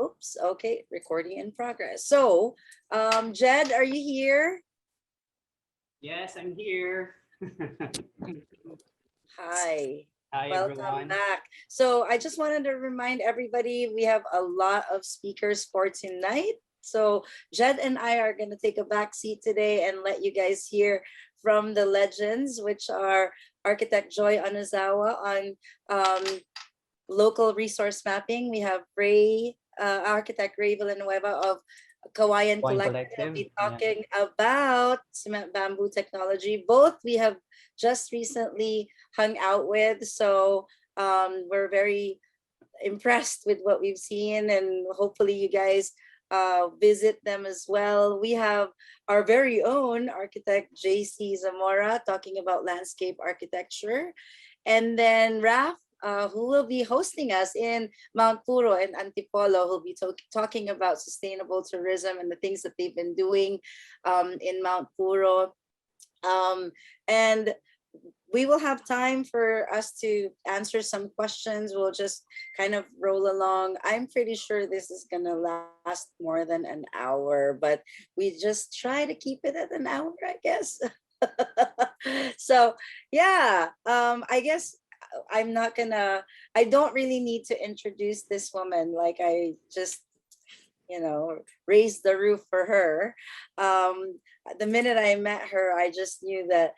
Oops, okay, recording in progress. So, Jed, are you here? Yes, I'm here. Hi, Hi, welcome everyone. back. So I just wanted to remind everybody we have a lot of speakers for tonight. So Jed and I are going to take a back seat today and let you guys hear from the legends, which are architect Joy Onozawa on um, local resource mapping. We have architect Ray Villanueva of Kawayan Wine Collective. They'll Collective. be Yeah. talking about cement bamboo technology. Both we have just recently hung out with. So we're very impressed with what we've seen, and hopefully you guys visit them as well. We have our very own architect JC Zamora talking about landscape architecture, and then Raf, who will be hosting us in Mount Puro and Antipolo, who'll be talking about sustainable tourism and the things that they've been doing in Mount Puro. And we will have time for us to answer some questions. We'll just kind of roll along. I'm pretty sure this is going to last more than an hour, but we just try to keep it at an hour, I guess. So, yeah, I guess I'm not gonna, I don't really need to introduce this woman. Like, I just, raised the roof for her. The minute I met her, I just knew that,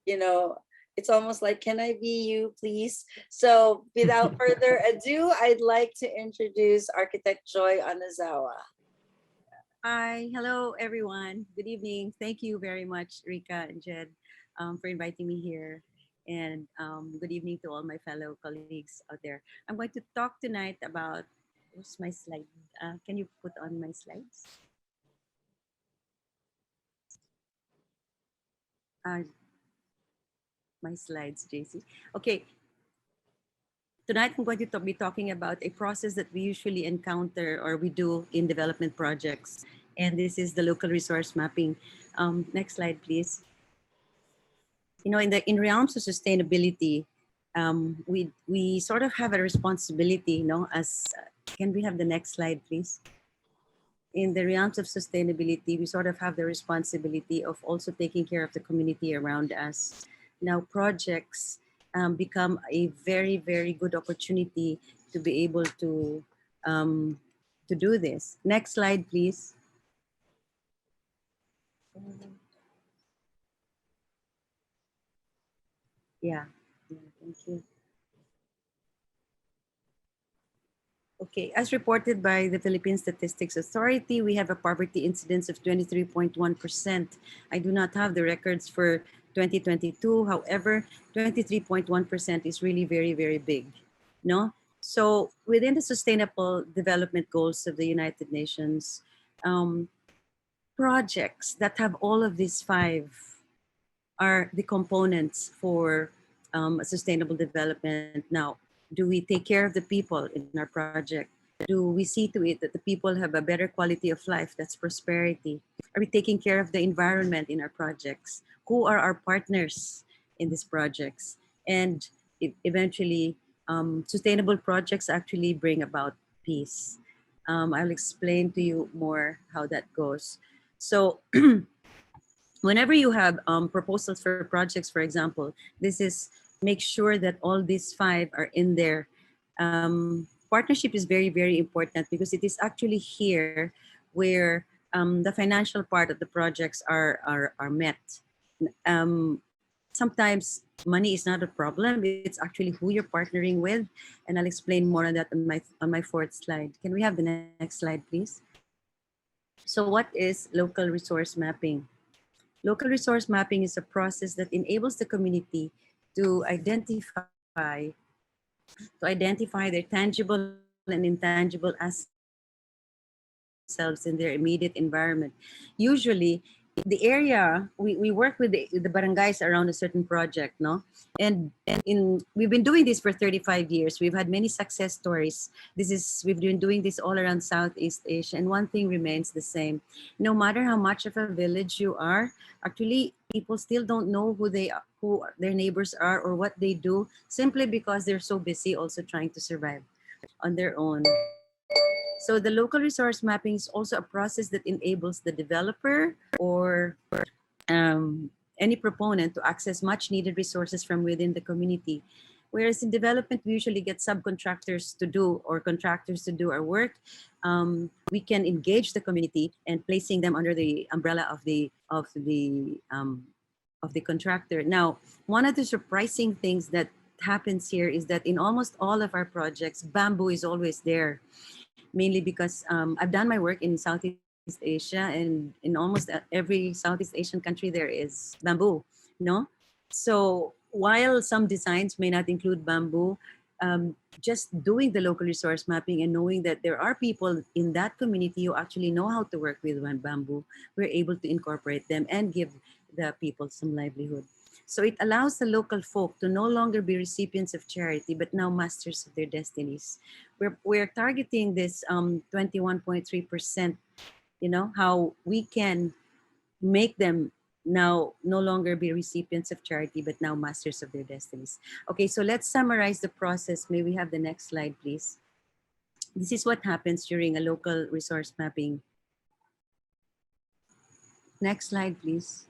you know, it's almost like, can I be you, please? So without further ado, I'd like to introduce architect Joy Onozawa. Hi, hello everyone. Good evening. Thank you very much, Rica and Jed, for inviting me here. And good evening to all my fellow colleagues out there. I'm going to talk tonight about what's my slide. Can you put on my slides? Uh, my slides, JC. Okay, tonight I'm going to be talking about a process that we usually encounter or we do in development projects. And this is the local resource mapping. Next slide, please. In realms of sustainability, we sort of have a responsibility, as can we have the next slide, please? In the realms of sustainability, we sort of have the responsibility of also taking care of the community around us. Now, projects become a very, very good opportunity to be able um, to do this. Next slide, please. Yeah, thank you. Okay, as reported by the Philippine Statistics Authority, we have a poverty incidence of 23.1%. I do not have the records for 2022. However, 23.1% is really very, very big. No? So within the Sustainable Development Goals of the United Nations, um, projects that have all of these five are the components for sustainable development. Now, do we take care of the people in our project? Do we see to it that the people have a better quality of life? That's prosperity. Are we taking care of the environment in our projects? Who are our partners in these projects? And eventually, sustainable projects actually bring about peace. I'll explain to you more how that goes. So whenever you have proposals for projects, for example, this is make sure that all these five are in there. Partnership is very, very important because it is actually here where the financial part of the projects are met. Sometimes money is not a problem. It's actually who you're partnering with. And I'll explain more on that on my fourth slide. Can we have the next slide, please? So what is local resource mapping? Local resource mapping is a process that enables the community to identify their tangible and intangible assets themselves in their immediate environment. Usually, the area we work with the barangays around a certain project, no, and we've been doing this for 35 years. We've had many success stories. We've been doing this all around Southeast Asia, and one thing remains the same. No matter how much of a village you are, actually people still don't know who their neighbors are or what they do, simply because they're so busy also trying to survive on their own. So the local resource mapping is also a process that enables the developer or um, any proponent to access much needed resources from within the community. Whereas in development, we usually get subcontractors to do or contractors to do our work. We can engage the community and placing them under the umbrella of the contractor. Now, one of the surprising things that happens here is that in almost all of our projects, bamboo is always there, mainly because I've done my work in Southeast Asia, and in almost every Southeast Asian country there is bamboo, no? So while some designs may not include bamboo, just doing the local resource mapping and knowing that there are people in that community who actually know how to work with bamboo, we're able to incorporate them and give the people some livelihood. So it allows the local folk to no longer be recipients of charity, but now masters of their destinies. We're targeting this 21.3%, you know, how we can make them now no longer be recipients of charity, but now masters of their destinies. Okay, so let's summarize the process. May we have the next slide, please? This is what happens during a local resource mapping. Next slide, please.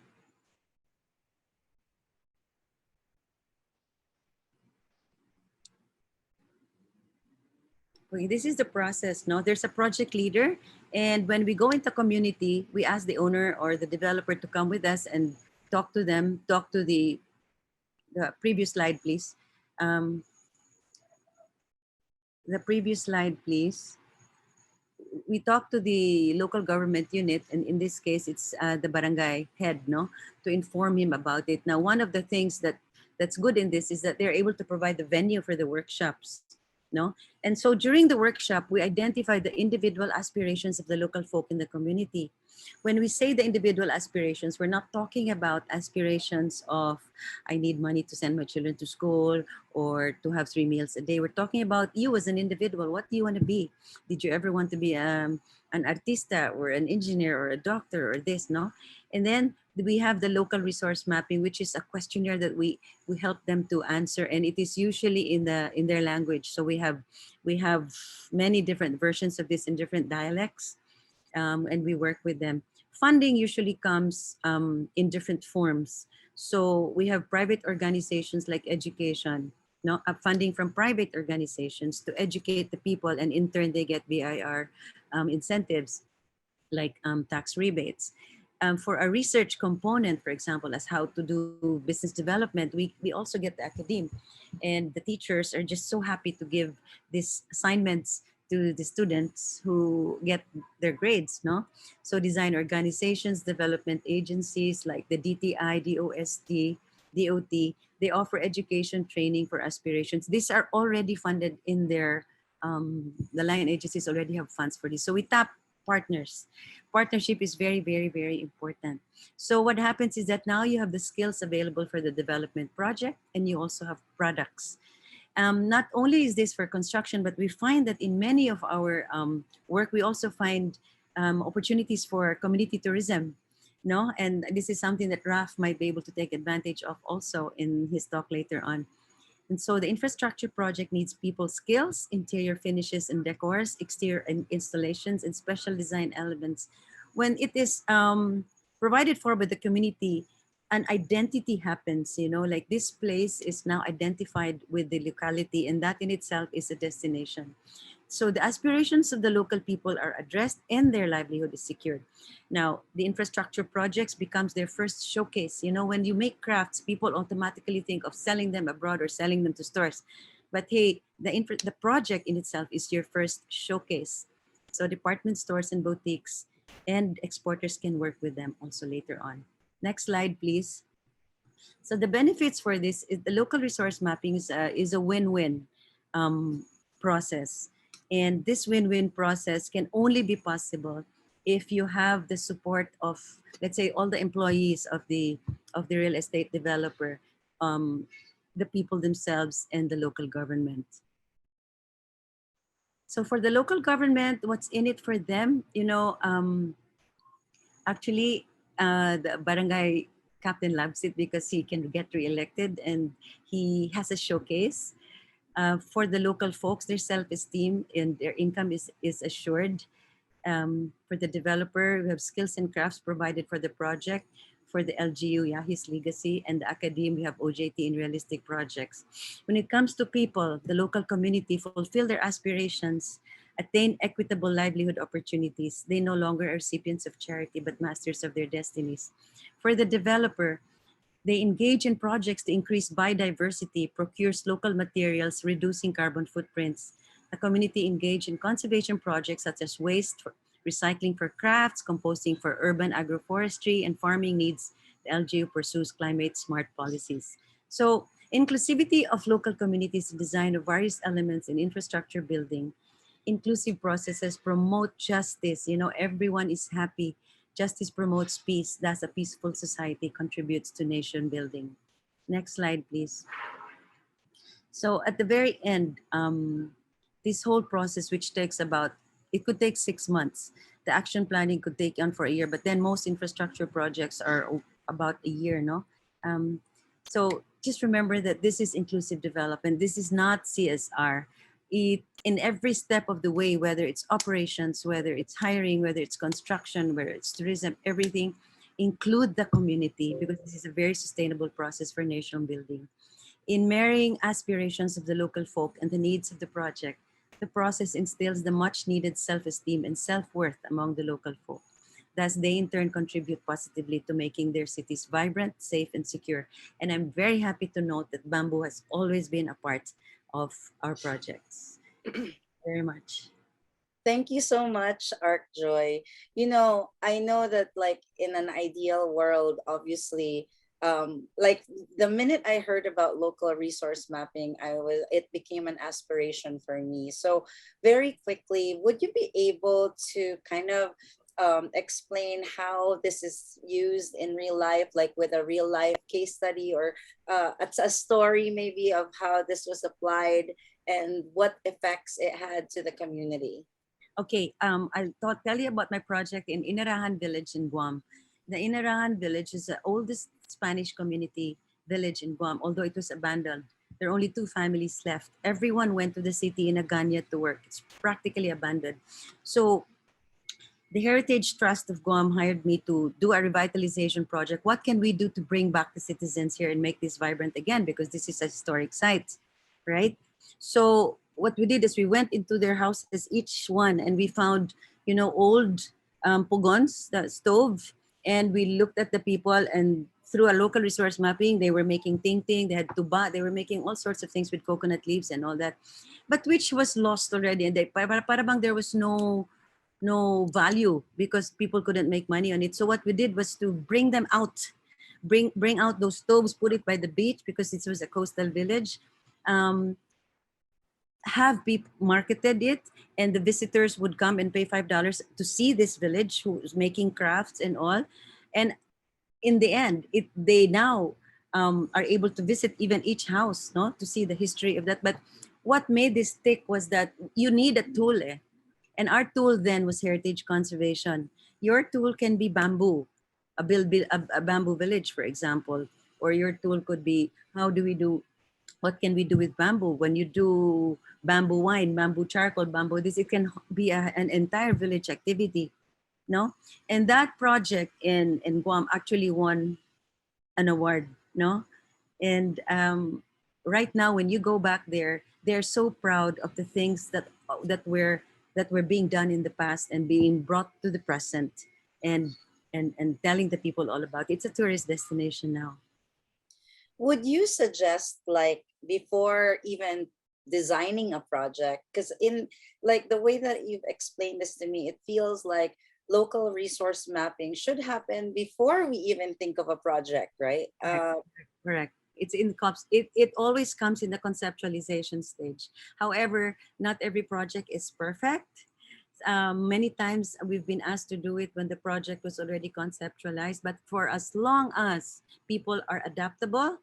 Okay, this is the process. No, there's a project leader, and when we go into community, we ask the owner or the developer to come with us and talk to them. Talk to the previous slide, please. The previous slide, please. We talk to the local government unit, and in this case, it's the barangay head, no, to inform him about it. Now, one of the things that's good in this is that they're able to provide the venue for the workshops, no? And so during the workshop, we identify the individual aspirations of the local folk in the community. When we say the individual aspirations, we're not talking about aspirations of, I need money to send my children to school or to have 3 meals a day. We're talking about you as an individual. What do you want to be? Did you ever want to be an artista or an engineer or a doctor or this, no? And then we have the local resource mapping, which is a questionnaire that we help them to answer, and it is usually in their language. So we have many different versions of this in different dialects, and we work with them. Funding usually comes in different forms. So we have private organizations like education, no, funding from private organizations to educate the people, and in turn they get BIR incentives like tax rebates. For a research component, for example, as how to do business development, we also get the academe, and the teachers are just so happy to give these assignments to the students who get their grades, no? So design organizations, development agencies like the DTI, DOST, DOT, they offer education training for aspirations. These are already funded in their, the line agencies already have funds for this. So we tap partners. Partnership is very, very, very important. So what happens is that now you have the skills available for the development project, and you also have products. Not only is this for construction, but we find that in many of our work, we also find opportunities for community tourism, no? And this is something that Raf might be able to take advantage of also in his talk later on. And so the infrastructure project needs people skills, interior finishes and decors, exterior and installations, and special design elements. When it is provided for by the community, an identity happens, you know, like this place is now identified with the locality, and that in itself is a destination. So the aspirations of the local people are addressed and their livelihood is secured. Now, the infrastructure projects becomes their first showcase. You know, when you make crafts, people automatically think of selling them abroad or selling them to stores. But hey, the project in itself is your first showcase. So department stores and boutiques and exporters can work with them also later on. Next slide, please. So the benefits for this is the local resource mapping is a win-win process. And this win-win process can only be possible if you have the support of, let's say, all the employees of the real estate developer, the people themselves, and the local government. So for the local government, what's in it for them? You know, actually, the barangay captain loves it because he can get reelected and he has a showcase. For the local folks, their self-esteem and their income is assured. For the developer, we have skills and crafts provided for the project. For the LGU, yeah, his legacy, and the academe, we have OJT in realistic projects. When it comes to people, the local community fulfill their aspirations, attain equitable livelihood opportunities. They no longer are recipients of charity, but masters of their destinies. For the developer, they engage in projects to increase biodiversity, procures local materials, reducing carbon footprints. The community engage in conservation projects such as waste recycling for crafts, composting for urban agroforestry, and farming needs. The LGU pursues climate smart policies. So inclusivity of local communities, design of various elements in infrastructure building, inclusive processes promote justice. Everyone is happy. Justice promotes peace. Thus, a peaceful society contributes to nation building. Next slide, please. So at the very end, this whole process, which takes it could take 6 months. The action planning could take on for a year, but then most infrastructure projects are about a year, no? So just remember that this is inclusive development. This is not CSR. In every step of the way, whether it's operations, whether it's hiring, whether it's construction, whether it's tourism, everything, include the community, because this is a very sustainable process for nation building. In marrying aspirations of the local folk and the needs of the project, the process instills the much needed self-esteem and self-worth among the local folk. Thus, they in turn contribute positively to making their cities vibrant, safe, and secure. And I'm very happy to note that Bamboo has always been a part of our projects. Very much. Thank you so much, Joy. I know that like in an ideal world, obviously, like the minute I heard about local resource mapping, it became an aspiration for me. So very quickly, would you be able to kind of explain how this is used in real life, like with a real life case study, or a story maybe of how this was applied and what effects it had to the community? Okay, I'll tell you about my project in Inarahan Village in Guam. The Inarahan Village is the oldest Spanish community village in Guam, although it was abandoned. There are only 2 families left. Everyone went to the city in Aganya to work. It's practically abandoned. So the Heritage Trust of Guam hired me to do a revitalization project. What can we do to bring back the citizens here and make this vibrant again? Because this is a historic site, right? So what we did is we went into their houses, each one, and we found, old pugons, the stove, and we looked at the people, and through a local resource mapping, they were making ting-ting, they had tuba, they were making all sorts of things with coconut leaves and all that, but which was lost already. And para bang there was no value because people couldn't make money on it. So what we did was to bring them out, bring out those stoves, put it by the beach because it was a coastal village. Have people marketed it, and the visitors would come and pay $5 to see this village who is making crafts and all. And in the end, they now are able to visit even each house, no, to see the history of that. But what made this stick was that you need a tool, eh? And our tool then was heritage conservation. Your tool can be bamboo, a bamboo village, for example, or your tool could be what can we do with bamboo? When you do bamboo wine, bamboo charcoal, bamboo this, it can be an entire village activity, no? And that project in Guam actually won an award, no? And right now, when you go back there, they're so proud of the things that were being done in the past and being brought to the present, and telling the people all about it. It's a tourist destination now. Would you suggest, like, before even designing a project, because in like the way that you've explained this to me, it feels like local resource mapping should happen before we even think of a project, right? Correct. It's in it always comes in the conceptualization stage. However, not every project is perfect. Many times we've been asked to do it when the project was already conceptualized, but for as long as people are adaptable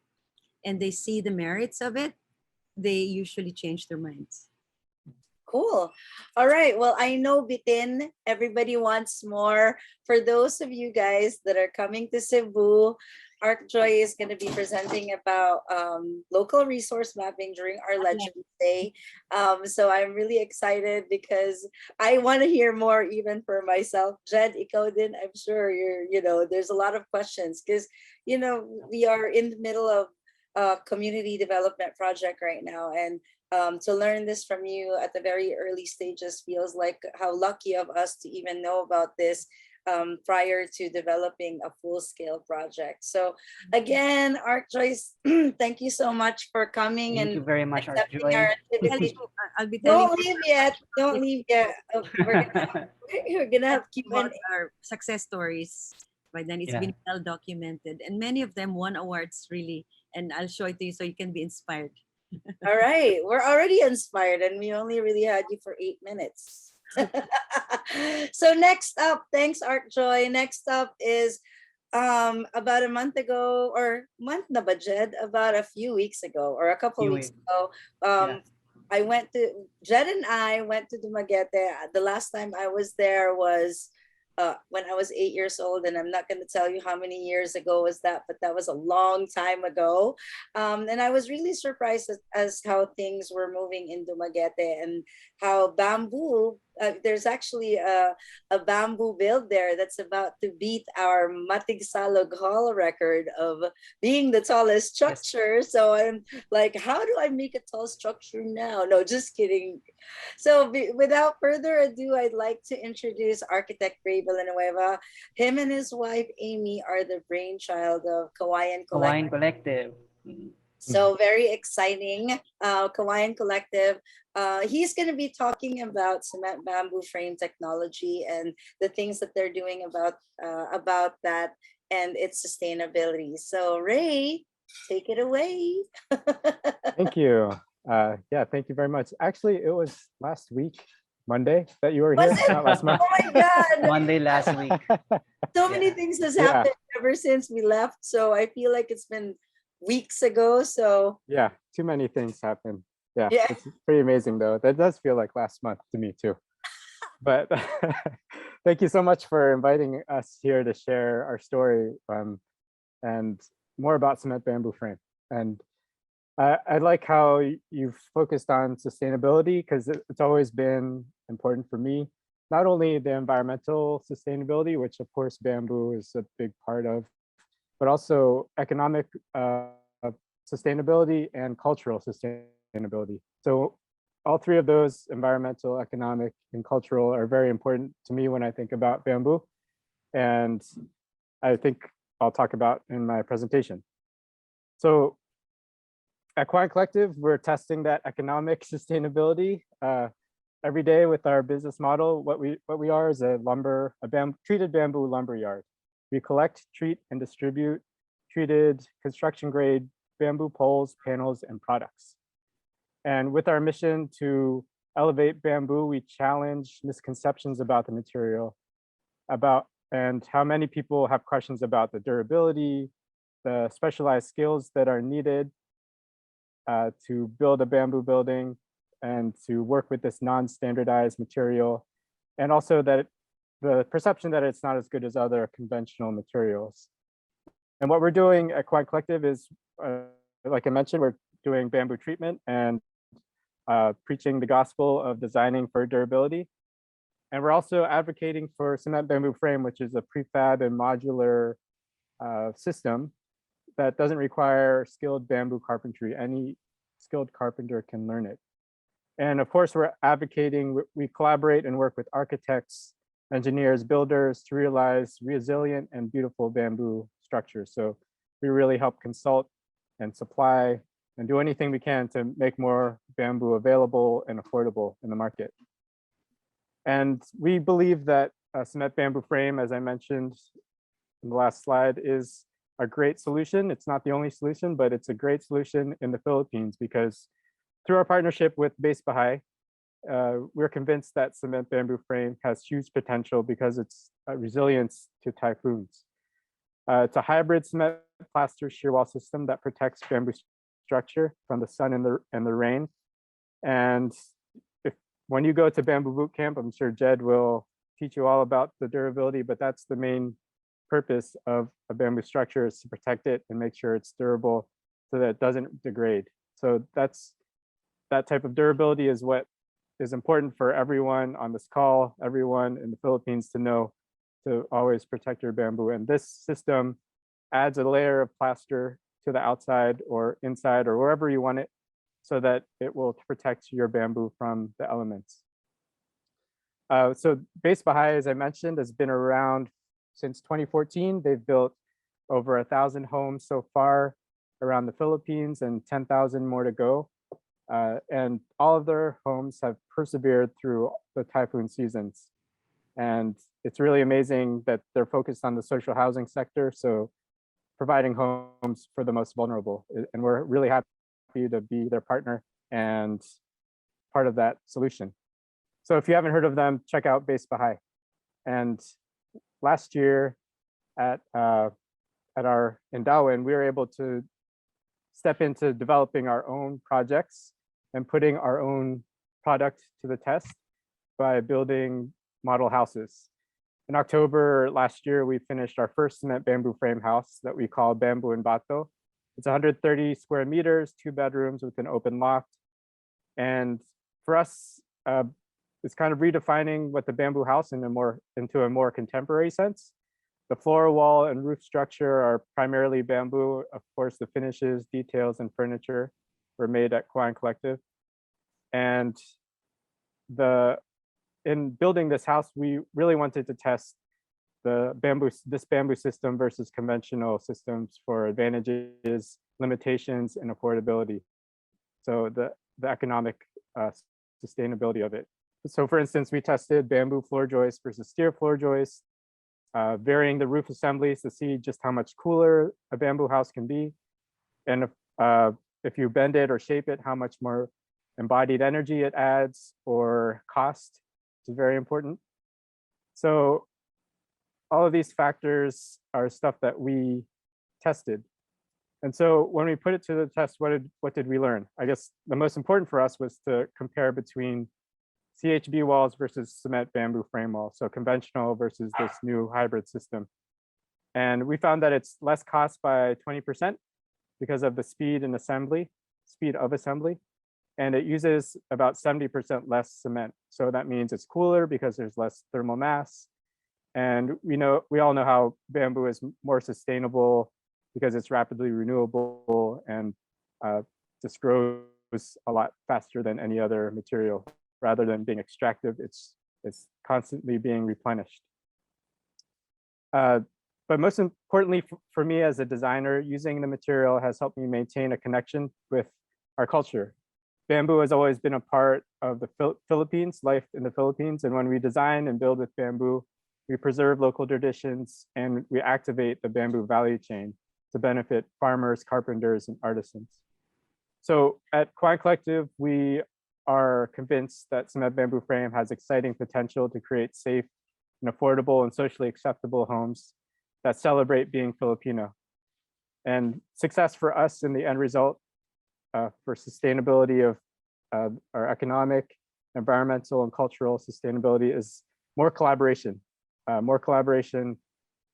and they see the merits of it, they usually change their minds. Cool. All right. Well, I know, Bitin, everybody wants more. For those of you guys that are coming to Cebu, ArcJoy is going to be presenting about local resource mapping during our Legends Day. So I'm really excited because I want to hear more even for myself. Jed, ikaw din, I'm sure there's a lot of questions because, we are in the middle of a community development project right now. And to learn this from you at the very early stages feels like how lucky of us to even know about this prior to developing a full-scale project. So again, ArcJoy, thank you so much for coming Thank and you very much, accepting ArcJoy. our invitation. I'll be telling Don't leave yet. Don't leave yet. We're gonna have about Q&A. our success stories. By then, it's Yeah. been well documented, and many of them won awards really. And I'll show it to you so you can be inspired. All right, we're already inspired, and we only really had you for 8 minutes. So next up, thanks ArcJoy. Next up is about a month ago, or month na ba, Jed? About a few weeks ago or a couple Few weeks weeks. ago. Yeah. Jed and I went to Dumaguete. The last time I was there was when I was 8 years old, and I'm not going to tell you how many years ago was that, but that was a long time ago. And I was really surprised as how things were moving in Dumaguete and how bamboo. There's actually a bamboo build there that's about to beat our Matigsalog Hall record of being the tallest structure. So I'm like, how do I make a tall structure now? No, just kidding. So without further ado, I'd like to introduce architect Ray Villanueva. Him and his wife, Amy, are the brainchild of Kawayan Hawaiian Collective. Collective. So very exciting, Kawayan Collective. He's going to be talking about cement bamboo frame technology and the things that they're doing about that and its sustainability. So Ray, take it away. Thank you. Yeah, thank you very much. Actually, it was last week, Monday, that you were here, Was it? not last month. Oh my God. Monday last week. So many Yeah. things has Yeah. happened ever since we left. So I feel like it's been weeks ago. So Yeah, too many things happened. Yeah, Yeah. it's pretty amazing though. That does feel like last month to me too. But thank you so much for inviting us here to share our story and more about cement bamboo frame. And I like how you've focused on sustainability because it's always been important for me. Not only the environmental sustainability, which of course bamboo is a big part of, but also economic sustainability and cultural sustainability. So all three of those, environmental, economic, and cultural, are very important to me when I think about bamboo. And I think I'll talk about in my presentation. So at Kawayan Collective, we're testing that economic sustainability every day with our business model. What we are is a treated bamboo lumber yard. We collect, treat, and distribute treated construction grade bamboo poles, panels, and products. And with our mission to elevate bamboo, we challenge misconceptions about the material, and how many people have questions about the durability, the specialized skills that are needed to build a bamboo building and to work with this non-standardized material, and also that the perception that it's not as good as other conventional materials. And what we're doing at Kawayan Collective is, like I mentioned, we're doing bamboo treatment and preaching the gospel of designing for durability. And we're also advocating for cement bamboo frame, which is a prefab and modular system that doesn't require skilled bamboo carpentry. Any skilled carpenter can learn it. And of course, we're advocating, we collaborate and work with architects, engineers, builders to realize resilient and beautiful bamboo structures. So we really help consult and supply and do anything we can to make more bamboo available and affordable in the market. And we believe that a cement bamboo frame, as I mentioned in the last slide, is a great solution. It's not the only solution, but it's a great solution in the Philippines because through our partnership with Base Bahay, we're convinced that cement bamboo frame has huge potential because it's resilience to typhoons. It's a hybrid cement plaster shear wall system that protects bamboo structure from the sun and the rain. And when you go to Bamboo Bootcamp, I'm sure Jed will teach you all about the durability, but that's the main purpose of a bamboo structure is to protect it and make sure it's durable so that it doesn't degrade. So that type of durability is what is important for everyone on this call, everyone in the Philippines to know, to always protect your bamboo. And this system adds a layer of plaster to the outside or inside or wherever you want it so that it will protect your bamboo from the elements. So Base Baha'i, as I mentioned, has been around since 2014. They've built over 1,000 homes so far around the Philippines and 10,000 more to go. And all of their homes have persevered through the typhoon seasons. And it's really amazing that they're focused on the social housing sector, so providing homes for the most vulnerable. And we're really happy to be their partner and part of that solution. So if you haven't heard of them, check out Base Baha'i. And last year at our in Darwin, we were able to step into developing our own projects and putting our own product to the test by building model houses. In October last year, we finished our first cement bamboo frame house that we call Bamboo and Bato. It's 130 square meters, 2 bedrooms with an open loft. And for us, it's kind of redefining what the bamboo house into a more contemporary sense. The floor, wall, and roof structure are primarily bamboo. Of course, the finishes, details, and furniture were made at Kuan Collective. And in building this house, we really wanted to test this bamboo system versus conventional systems for advantages, limitations, and affordability. So the economic sustainability of it. So for instance, we tested bamboo floor joists versus steel floor joists, varying the roof assemblies to see just how much cooler a bamboo house can be. And if you bend it or shape it, how much more embodied energy it adds or cost, which is very important. So all of these factors are stuff that we tested. And so when we put it to the test, what did we learn? I guess the most important for us was to compare between CHB walls versus cement bamboo frame walls, so conventional versus this new hybrid system. And we found that it's less cost by 20% because of the speed of assembly, and it uses about 70% less cement. So that means it's cooler because there's less thermal mass. And we all know how bamboo is more sustainable because it's rapidly renewable and just grows a lot faster than any other material. Rather than being extractive, it's constantly being replenished. But most importantly for me as a designer, using the material has helped me maintain a connection with our culture. Bamboo has always been a part of the Philippines, life in the Philippines. And when we design and build with bamboo, we preserve local traditions and we activate the bamboo value chain to benefit farmers, carpenters, and artisans. So at Kuan Collective, we are convinced that cement bamboo frame has exciting potential to create safe and affordable and socially acceptable homes that celebrate being Filipino. And success for us in the end result for sustainability of our economic, environmental, and cultural sustainability is more collaboration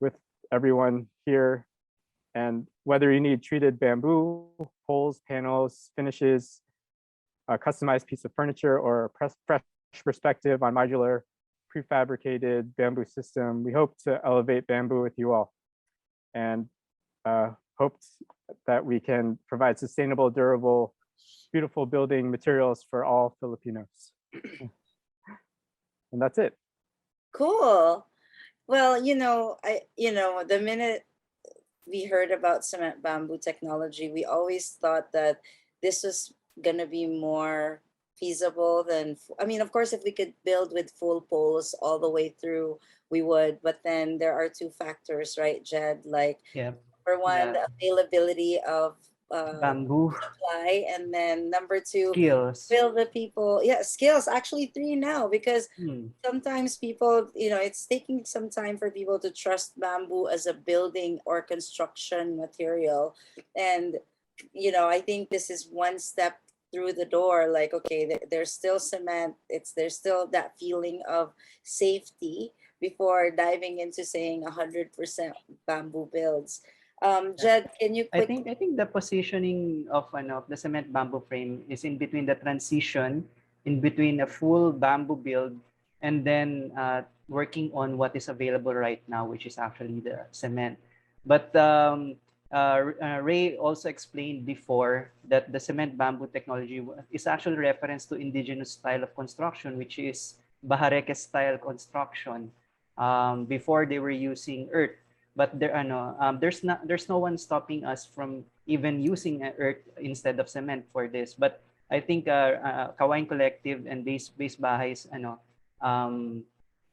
with everyone here. And whether you need treated bamboo, poles, panels, finishes, a customized piece of furniture, or a fresh perspective on modular prefabricated bamboo system, we hope to elevate bamboo with you all and hoped that we can provide sustainable, durable, beautiful building materials for all Filipinos. And that's it. Cool. Well, the minute we heard about cement bamboo technology, we always thought that this was gonna be more feasible than, I mean, of course, if we could build with full poles all the way through, we would. But then there are two factors, right, Jed? Like, Yeah. number one, the availability of Bamboo supply, and then number two, skills. will the people, skills, actually three now, because sometimes people, it's taking some time for people to trust bamboo as a building or construction material. And I think this is one step through the door. Like, okay, there's still cement, there's still that feeling of safety, before diving into saying 100% bamboo builds. Jed, can you I quick? think the positioning of the cement bamboo frame is in between the transition, in between a full bamboo build, and then working on what is available right now, which is actually the cement. But Ray also explained before that the cement bamboo technology is actually reference to indigenous style of construction, which is Bahareque style construction. Before they were using earth, but there's no one stopping us from even using earth instead of cement for this. But I think Kawain Collective and Base Bahays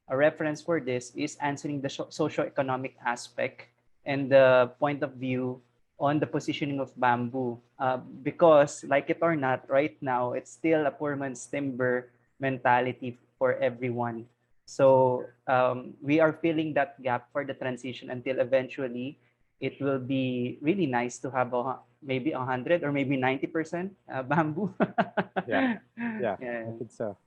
a reference for this is answering the socio-economic aspect and the point of view on the positioning of bamboo, because like it or not, right now it's still a poor man's timber mentality for everyone. So we are filling that gap for the transition until eventually it will be really nice to have maybe 100 or maybe 90% bamboo. Yeah. Yeah, Yeah. I think so.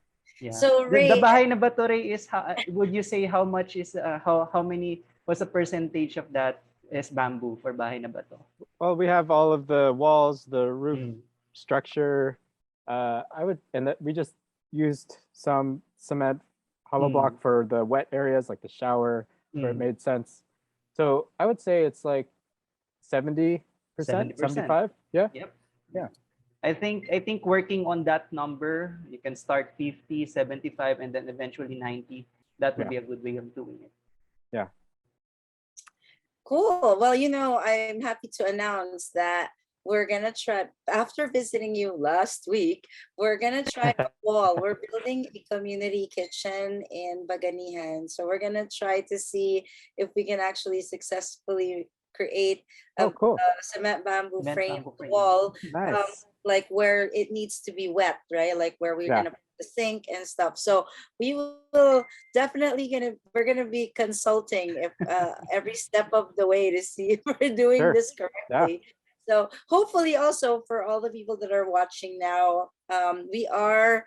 Yeah. So The Ray, bahay na bato, Ray, is would you say how much is how many, what's the percentage of that is bamboo for bahay na bato? Well, we have all of the walls, the roof Mm. structure. And that we just used some cement hollow block for the wet areas, like the shower, where it Mm. made sense. So I would say it's like 70%, 70%. 75. Yeah. Yep. Yeah. I think working on that number, you can start 50, 75, and then eventually 90. That would be a good way of doing it. Yeah. cool. Well, I'm happy to announce that we're gonna try, after visiting you last week, we're gonna try a wall. We're building a community kitchen in Baganihan. So we're gonna try to see if we can actually successfully create a, Oh, cool. a cement bamboo Cement frame bamboo frame. wall, Nice. like where it needs to be wet, right? Like where we're Yeah. gonna put the sink and stuff. So we will definitely we're gonna be consulting if every step of the way to see if we're doing Sure. this correctly. So hopefully also for all the people that are watching now, we are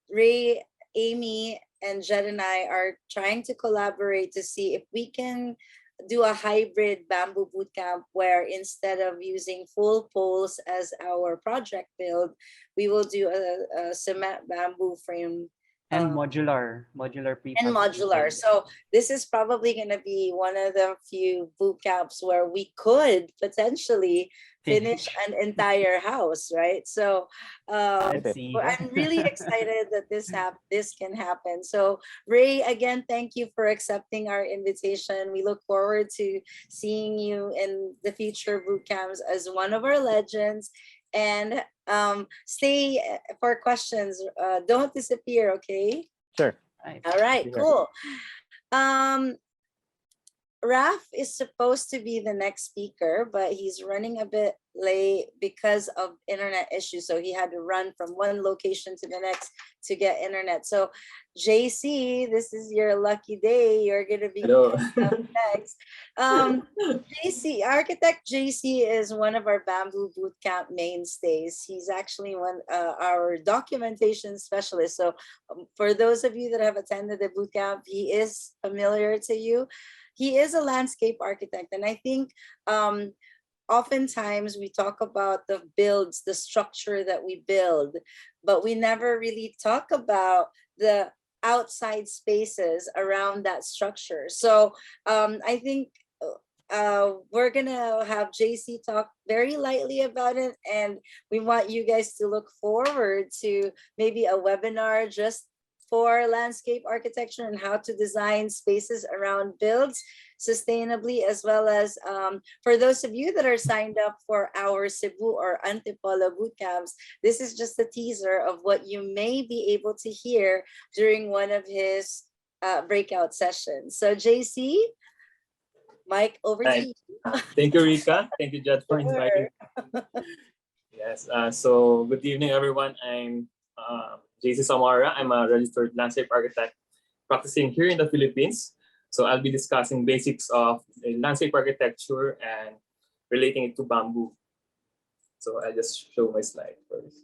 Ray, Amy, and Jed and I are trying to collaborate to see if we can do a hybrid bamboo bootcamp where instead of using full poles as our project build, we will do a cement bamboo frame And uh, modular prefab. and modular. So this is probably going to be one of the few boot camps where we could potentially finish an entire house, right? So Let's see. I'm really excited that this can happen. So Ray, again, thank you for accepting our invitation. We look forward to seeing you in the future boot camps as one of our legends. And stay for questions. Don't disappear, okay? Sure. All right, Yeah. cool. Raf is supposed to be the next speaker, but he's running a bit late because of internet issues. So he had to run from one location to the next to get internet. So JC, this is your lucky day. You're gonna be up next. JC, architect JC is one of our Bamboo Bootcamp mainstays. He's actually our documentation specialist. So for those of you that have attended the bootcamp, he is familiar to you. He is a landscape architect, and I think oftentimes we talk about the builds, the structure that we build, but we never really talk about the outside spaces around that structure. So I think we're gonna have JC talk very lightly about it, and we want you guys to look forward to maybe a webinar just for landscape architecture and how to design spaces around builds sustainably, as well as for those of you that are signed up for our Cebu or Antipolo bootcamps, this is just a teaser of what you may be able to hear during one of his breakout sessions. So JC, Mike, over to you. Thank you, Rica. Thank you, Judge, for inviting me. Yes. So good evening, everyone. I'm JC Samara. I'm a registered landscape architect practicing here in the Philippines. So I'll be discussing basics of landscape architecture and relating it to bamboo. So I'll just show my slide first.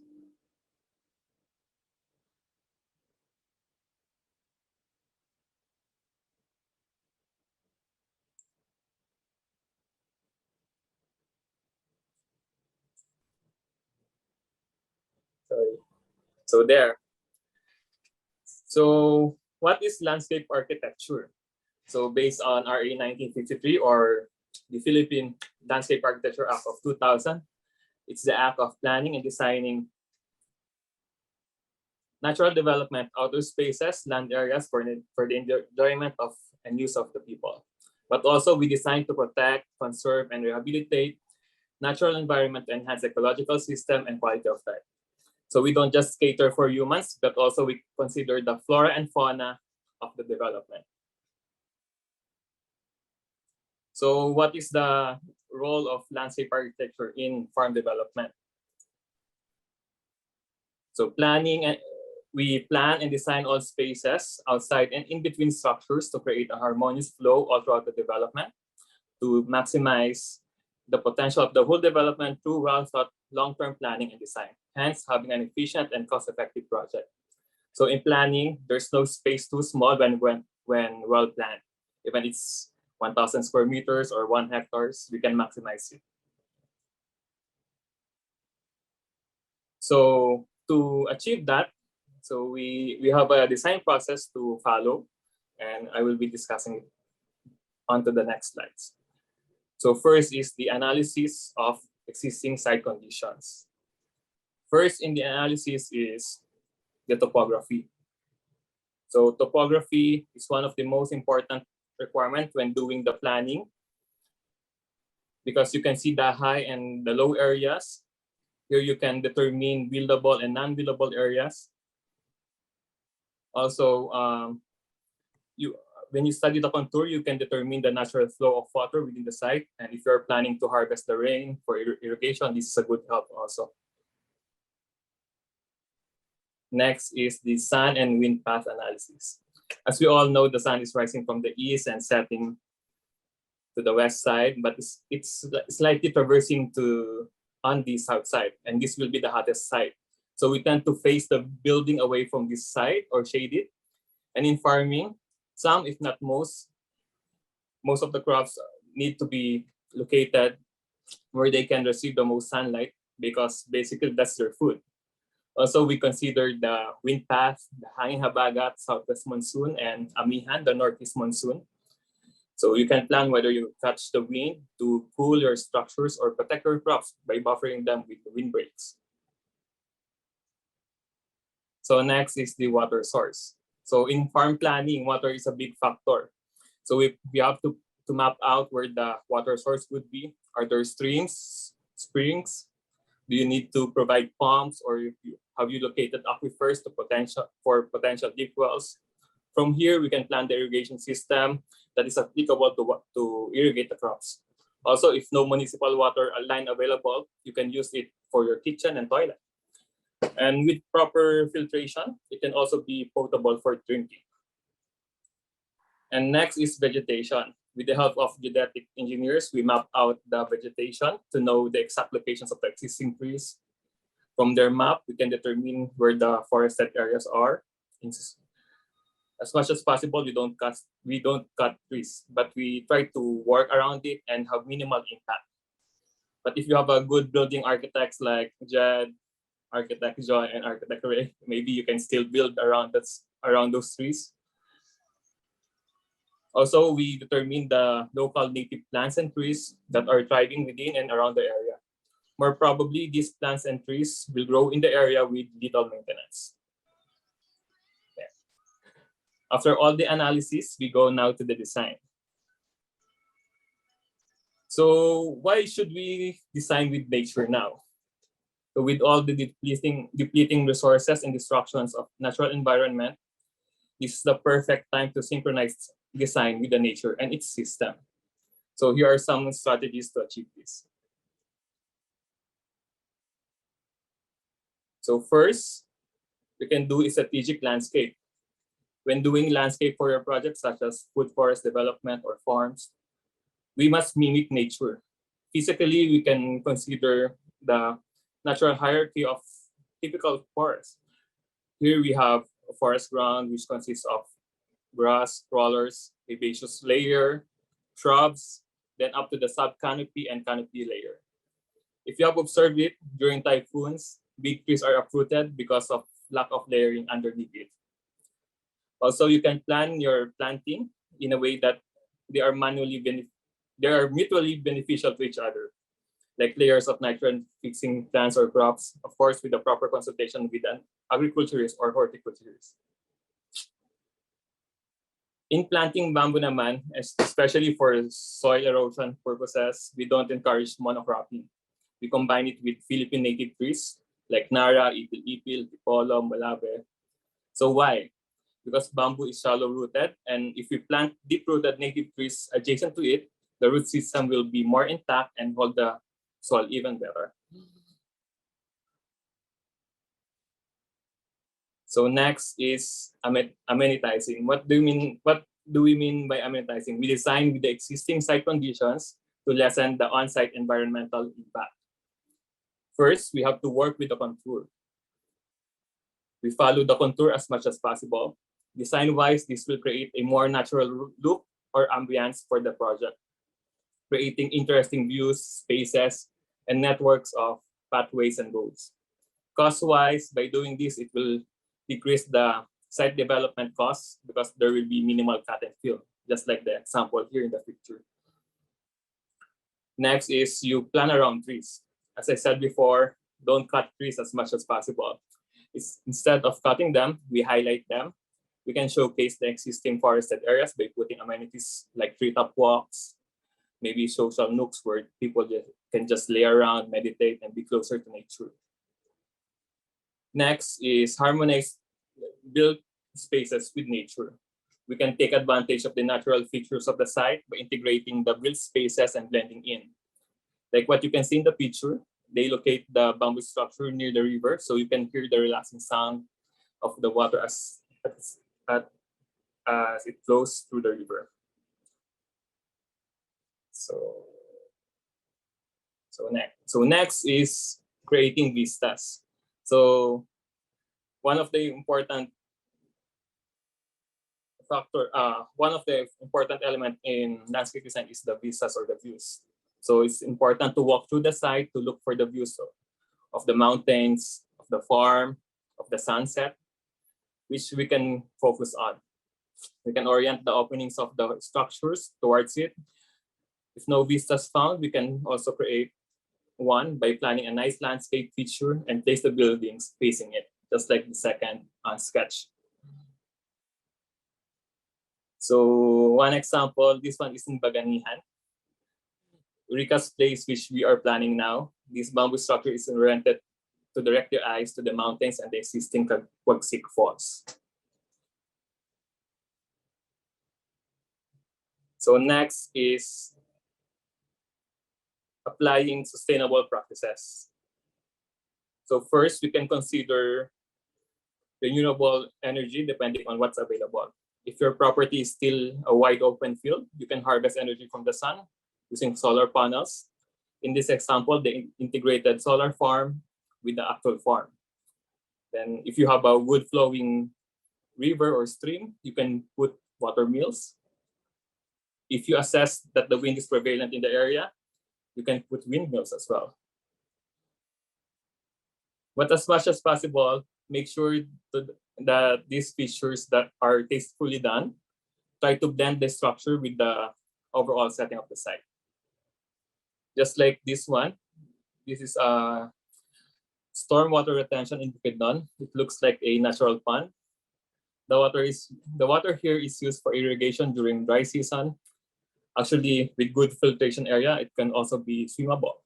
Sorry. So there. So what is landscape architecture? So based on RA 1953 or the Philippine Landscape Architecture Act of 2000, it's the act of planning and designing natural development, outdoor spaces, land areas for the enjoyment of and use of the people. But also we design to protect, conserve, and rehabilitate natural environment to enhance ecological system and quality of life. So we don't just cater for humans, but also we consider the flora and fauna of the development. So what is the role of landscape architecture in farm development? So we plan and design all spaces outside and in between structures to create a harmonious flow all throughout the development to maximize the potential of the whole development through well-thought long-term planning and design, hence having an efficient and cost-effective project. So in planning, there's no space too small when well planned. Even it's 1,000 square meters or 1 hectares, we can maximize it. So to achieve that, so we have a design process to follow, and I will be discussing it onto the next slides. So first is the analysis of existing site conditions. First in the analysis is the topography. So topography is one of the most important requirements when doing the planning, because you can see the high and the low areas. Here you can determine buildable and non-buildable areas. Also, when you study the contour, you can determine the natural flow of water within the site. And if you're planning to harvest the rain for irrigation, this is a good help also. Next is the sun and wind path analysis. As we all know, the sun is rising from the east and setting to the west side, but it's slightly traversing on the south side, and this will be the hottest side. So we tend to face the building away from this side or shade it. And in farming, some, if not most of the crops need to be located where they can receive the most sunlight, because basically that's their food. Also, we consider the wind path, the hanging habagat, southwest monsoon, and amihan, the northeast monsoon. So you can plan whether you catch the wind to cool your structures or protect your crops by buffering them with the windbreaks. So next is the water source. So in farm planning, water is a big factor. So we have to map out where the water source would be. Are there streams, springs? Do you need to provide pumps, or have you located aquifers for potential deep wells? From here, we can plan the irrigation system that is applicable to irrigate the crops. Also, if no municipal water line available, you can use it for your kitchen and toilet. And with proper filtration, it can also be potable for drinking. And next is vegetation. With the help of geodetic engineers, we map out the vegetation to know the exact locations of the existing trees. From their map, we can determine where the forested areas are. As much as possible, we don't cut trees, but we try to work around it and have minimal impact. But if you have a good building architects like Jed, Architect Joy, and Architect Ray, maybe you can still build around those trees. Also, we determine the local native plants and trees that are thriving within and around the area. More probably, these plants and trees will grow in the area with little maintenance. Yeah. After all the analysis, we go now to the design. So why should we design with nature now? So with all the depleting resources and destructions of natural environment, this is the perfect time to synchronize design with the nature and its system. So here are some strategies to achieve this. So first, we can do a strategic landscape. When doing landscape for your projects, such as food forest development or farms, we must mimic nature. Physically, we can consider the natural hierarchy of typical forests. Here we have a forest ground, which consists of grass, crawlers, herbaceous layer, shrubs, then up to the sub-canopy and canopy layer. If you have observed it during typhoons, big trees are uprooted because of lack of layering underneath it. Also, you can plan your planting in a way that they are mutually beneficial to each other, like layers of nitrogen fixing plants or crops, of course, with the proper consultation with an agriculturist or horticulturist. In planting bamboo naman, especially for soil erosion purposes, we don't encourage monocropping. We combine it with Philippine native trees like Nara, Ipil-Ipil, Tipolo, Malave. So why? Because bamboo is shallow rooted, and if we plant deep rooted native trees adjacent to it, the root system will be more intact and hold the soil even better. So next is amenitizing. What do we mean by amenitizing? We design with the existing site conditions to lessen the on-site environmental impact. First, we have to work with the contour. We follow the contour as much as possible. Design-wise, this will create a more natural look or ambience for the project, creating interesting views, spaces, and networks of pathways and roads. Cost-wise, by doing this, it will decrease the site development costs because there will be minimal cut and fill, just like the example here in the picture. Next is you plan around trees. As I said before, don't cut trees as much as possible. Instead of cutting them, we highlight them. We can showcase the existing forested areas by putting amenities like treetop walks, maybe social nooks where people can just lay around, meditate, and be closer to nature. Next is harmonize built spaces with nature. We can take advantage of the natural features of the site by integrating the built spaces and blending in. Like what you can see in the picture, they locate the bamboo structure near the river, so you can hear the relaxing sound of the water as it flows through the river. So next is creating vistas. So one of the important element in landscape design is the vistas or the views. So it's important to walk through the site to look for the views of the mountains, of the farm, of the sunset, which we can focus on. We can orient the openings of the structures towards it. If no vistas found, we can also create one by planning a nice landscape feature and place the buildings facing it, just like the second sketch. So one example, this one is in Baganihan. Rica's place, which we are planning now. This bamboo structure is oriented to direct your eyes to the mountains and the existing Wagsik Falls. So next is applying sustainable practices. So first, we can consider renewable energy depending on what's available. If your property is still a wide open field, you can harvest energy from the sun using solar panels. In this example, the integrated solar farm with the actual farm. Then if you have a wood flowing river or stream, you can put water mills. If you assess that the wind is prevalent in the area, you can put windmills as well. But as much as possible, make sure that these features that are tastefully done, try to blend the structure with the overall setting of the site. Just like this one, this is a stormwater retention in Bukidnon. It looks like a natural pond. The water here is used for irrigation during dry season. Actually, with good filtration area, it can also be swimmable.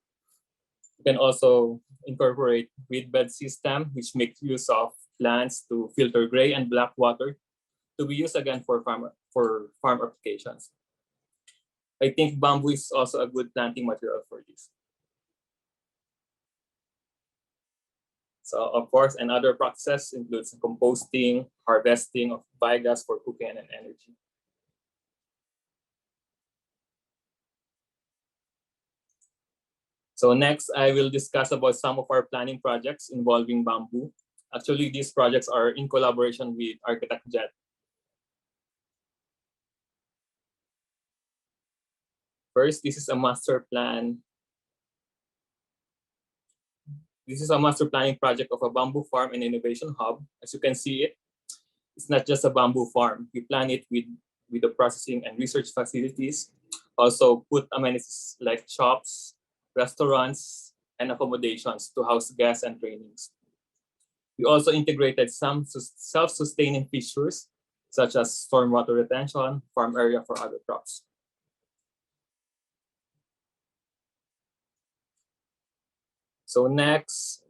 You can also incorporate reed bed system, which makes use of plants to filter gray and black water to be used again for farm applications. I think bamboo is also a good planting material for this. So of course, another process includes composting, harvesting of biogas for cooking and energy. So next, I will discuss about some of our planning projects involving bamboo. Actually, these projects are in collaboration with Architect Jet. First, this is a master plan. This is a master planning project of a bamboo farm and innovation hub. As you can see it, it's not just a bamboo farm. We plan it with the processing and research facilities. Also put amenities like shops, restaurants, and accommodations to house guests and trainings. We also integrated some self-sustaining features, such as stormwater retention, farm area for other crops. So next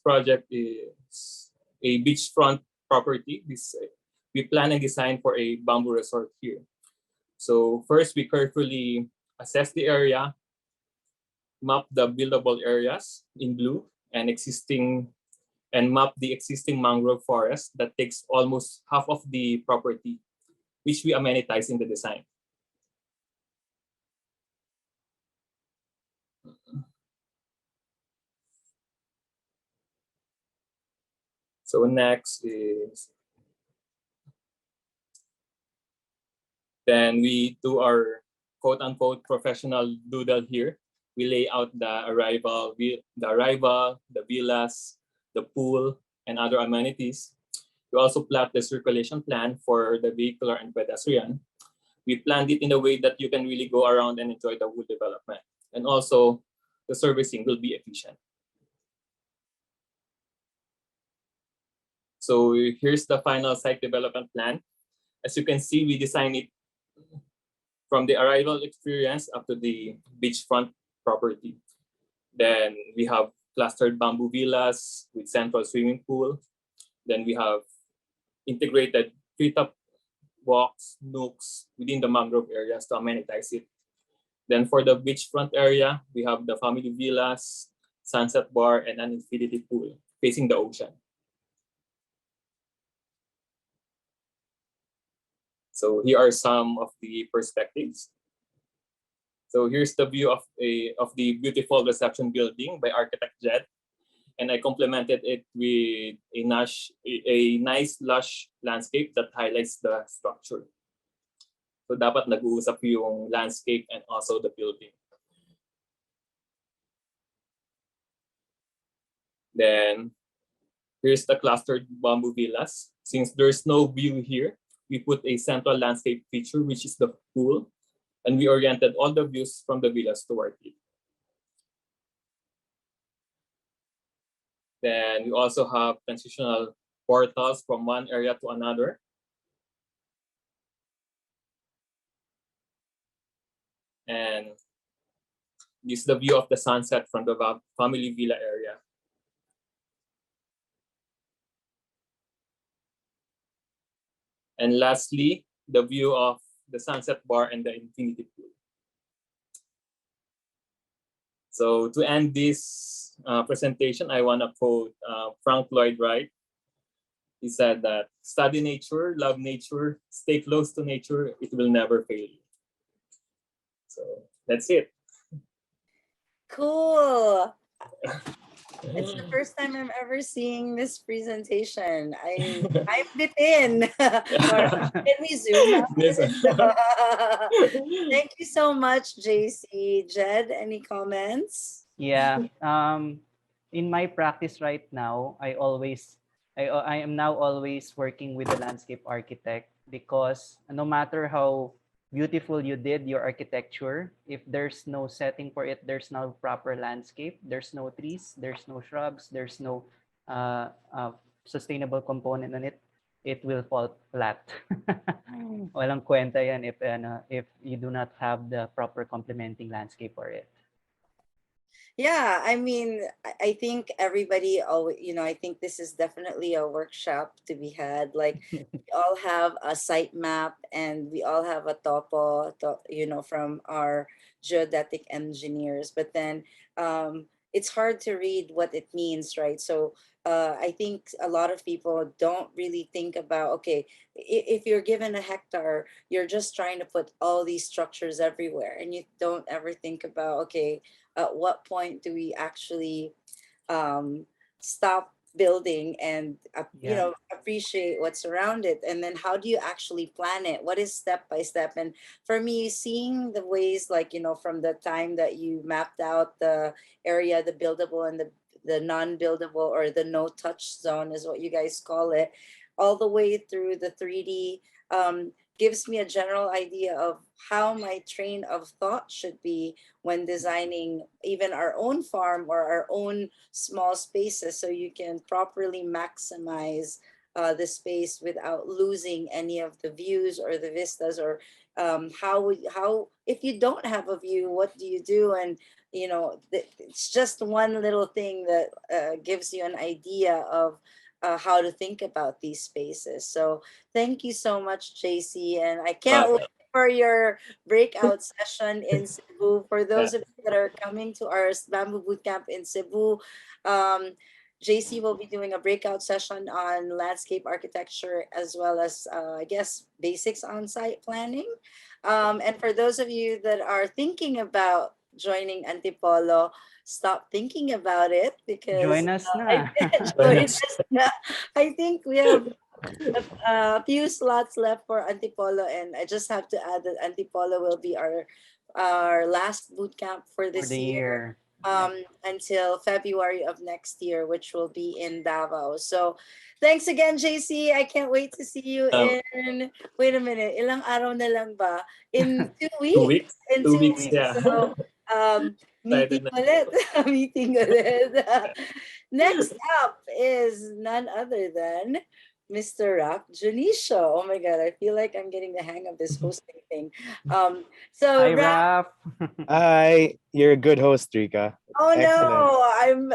project is a beachfront property. We plan and design for a bamboo resort here. So first, we carefully assess the area, map the buildable areas in blue, and map the existing mangrove forest that takes almost half of the property, which we amenitize in the design. So next is, then we do our quote unquote professional doodle here. We lay out the arrival, the villas, the pool, and other amenities. We also plot the circulation plan for the vehicular and pedestrian. We planned it in a way that you can really go around and enjoy the wood development. And also, the servicing will be efficient. So here's the final site development plan. As you can see, we designed it from the arrival experience up to the beachfront property. Then we have clustered bamboo villas with central swimming pool. Then we have integrated treetop walks, nooks within the mangrove areas to amenitize it. Then for the beachfront area, we have the family villas, sunset bar, and an infinity pool facing the ocean. So here are some of the perspectives. So here's the view of the beautiful reception building by architect Jed. And I complemented it with a nice lush landscape that highlights the structure. So dapat nag-uusap yung landscape and also the building. Then here's the clustered bamboo villas. Since there's no view here, we put a central landscape feature, which is the pool, and we oriented all the views from the villas toward it. Then we also have transitional portals from one area to another. And this is the view of the sunset from the family villa area. And lastly, the view of the sunset bar and the infinity pool. So to end this presentation, I want to quote Frank Lloyd Wright. He said that study nature, love nature, stay close to nature, it will never fail you. So that's it. Cool. It's the first time I'm ever seeing this presentation. I'm bitin. Can we zoom out? Thank you so much, JC. Jed, any comments? Yeah. In my practice right now, I am now always working with the landscape architect, because no matter how beautiful you did your architecture, if there's no setting for it, there's no proper landscape, there's no trees, there's no shrubs, there's no sustainable component on it, it will fall flat. Walang kwenta yan if you do not have the proper complementing landscape for it. Yeah, I mean, I think everybody always, I think this is definitely a workshop to be had. Like, we all have a site map and we all have a topo, from our geodetic engineers. But then it's hard to read what it means, right? So I think a lot of people don't really think about, okay, if you're given a hectare, you're just trying to put all these structures everywhere, and you don't ever think about, okay, at what point do we actually stop building and you Yeah. know, appreciate what's around it. And then how do you actually plan it? What is step by step? And for me, seeing the ways, like, you know, from the time that you mapped out the area, the buildable and the non-buildable, or the no touch zone is what you guys call it, all the way through the 3D, gives me a general idea of how my train of thought should be when designing even our own farm or our own small spaces, so you can properly maximize the space without losing any of the views or the vistas, or how, if you don't have a view, what do you do? And you know, it's just one little thing that gives you an idea of how to think about these spaces. So thank you so much, JC, and I can't wait for your breakout session in Cebu. For those of you that are coming to our Bamboo Bootcamp in Cebu, um, JC will be doing a breakout session on landscape architecture, as well as, I guess, basics on site planning. And for those of you that are thinking about joining Antipolo, stop thinking about it, because Join us I na. join us na. I think we have a few slots left for Antipolo, and I just have to add that Antipolo will be our last boot camp for For this the year, year. Yeah. until February of next year, which will be in Davao. So thanks again, JC. I can't wait to see you in, wait a minute, ilang araw na lang ba? In 2 weeks. 2 weeks. In 2 2 weeks, weeks. yeah. So meeting Excited na. ulit. Meeting ulit. Next up is none other than Mr. Rap Junicio. Oh my God, I feel like I'm getting the hang of this hosting thing. So Hi, Rap, Raf. Hi, you're a good host, Rica. oh Excellent.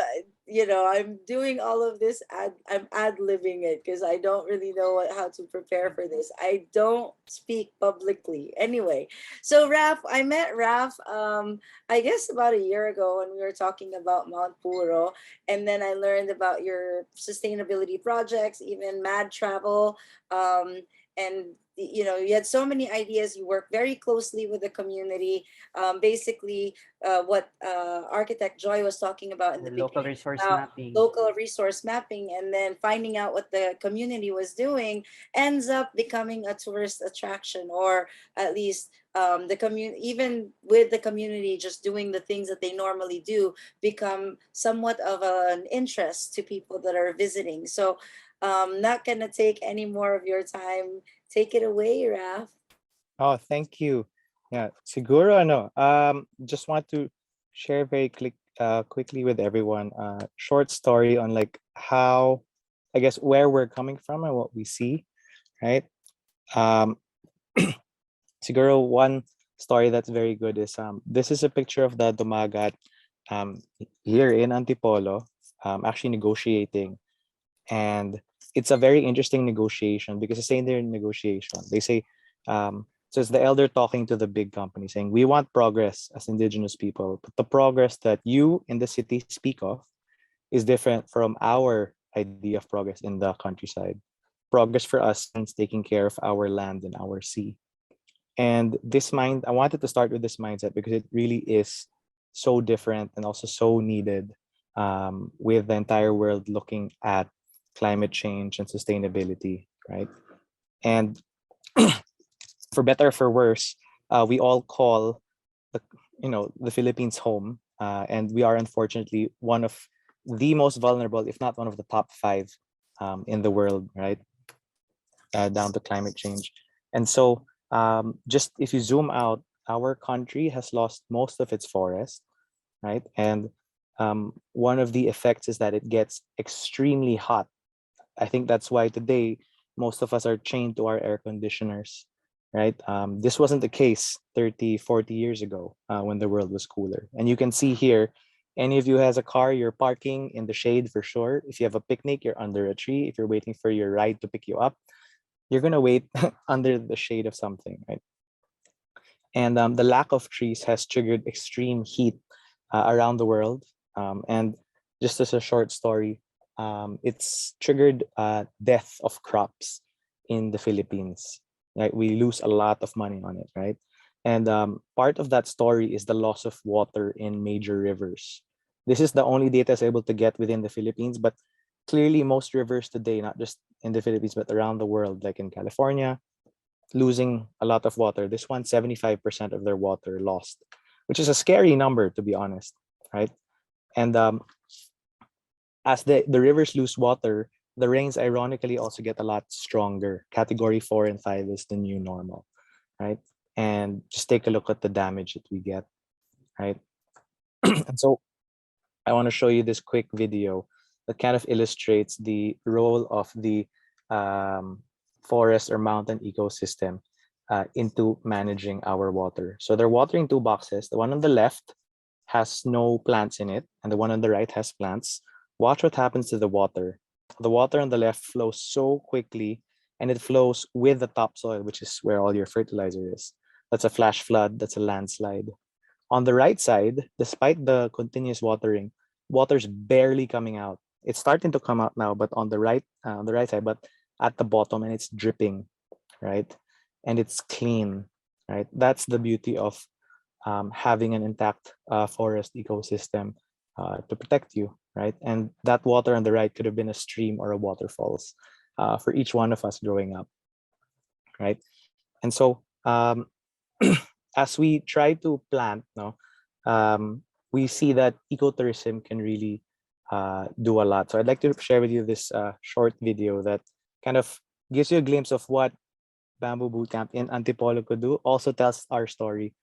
no, I'm doing all of this I'm ad-libbing it because I don't really know how to prepare for this. I don't speak publicly. Anyway, so Raf, I met Raf I guess about a year ago when we were talking about Mount Puro, and then I learned about your sustainability projects, even mad travel, and you know, you had so many ideas. You work very closely with the community. Basically, what architect Joy was talking about in the The local beginning resource about mapping. local resource mapping, and then finding out what the community was doing, ends up becoming a tourist attraction, or at least the community, even with the community just doing the things that they normally do, become somewhat of an interest to people that are visiting. So not gonna take any more of your time. Take it away, Raf. Oh, thank you. Yeah, siguro ano, just want to share quickly with everyone a short story on like how, I guess, where we're coming from and what we see, right? Um, siguro one story that's very good is this is a picture of the Dumagat here in Antipolo, actually negotiating. And it's a very interesting negotiation because they say in their negotiation, they say, so it's the elder talking to the big company saying, we want progress as indigenous people, but the progress that you in the city speak of is different from our idea of progress in the countryside. Progress for us means taking care of our land and our sea. And I wanted to start with this mindset because it really is so different and also so needed, with the entire world looking at climate change and sustainability, right? And for better or for worse, we all call the Philippines home, and we are unfortunately one of the most vulnerable, if not one of the top five, in the world, right? Down to climate change. And so, just if you zoom out, our country has lost most of its forest, right? And one of the effects is that it gets extremely hot. I think that's why today most of us are chained to our air conditioners, right? This wasn't the case 30, 40 years ago, when the world was cooler. And you can see here, any of you has a car, you're parking in the shade for sure. If you have a picnic, you're under a tree. If you're waiting for your ride to pick you up, you're gonna wait under the shade of something, right? And the lack of trees has triggered extreme heat around the world. And just as a short story, it's triggered death of crops in the Philippines. Right, we lose a lot of money on it, right? And part of that story is the loss of water in major rivers. This is the only data is able to get within the Philippines, but clearly most rivers today, not just in the Philippines, but around the world, like in California, losing a lot of water. This one, 75% of their water lost, which is a scary number, to be honest, right? And as the rivers lose water, the rains ironically also get a lot stronger. Category 4 and 5 is the new normal, right? And just take a look at the damage that we get, right? And so I want to show you this quick video that kind of illustrates the role of the forest or mountain ecosystem into managing our water. So they're watering 2 boxes. The one on the left has no plants in it, and the one on the right has plants. Watch what happens to the water. The water on the left flows so quickly, and it flows with the topsoil, which is where all your fertilizer is. That's a flash flood, that's a landslide. On the right side, despite the continuous watering, water's barely coming out. It's starting to come out now, but on the right side, but at the bottom, and it's dripping, right? And it's clean, right? That's the beauty of having an intact forest ecosystem to protect you, right? And that water on the right could have been a stream or a waterfalls for each one of us growing up, right? And so as we try to plant, we see that ecotourism can really do a lot. So I'd like to share with you this short video that kind of gives you a glimpse of what Bamboo Bootcamp in Antipolo could do. Also tells our story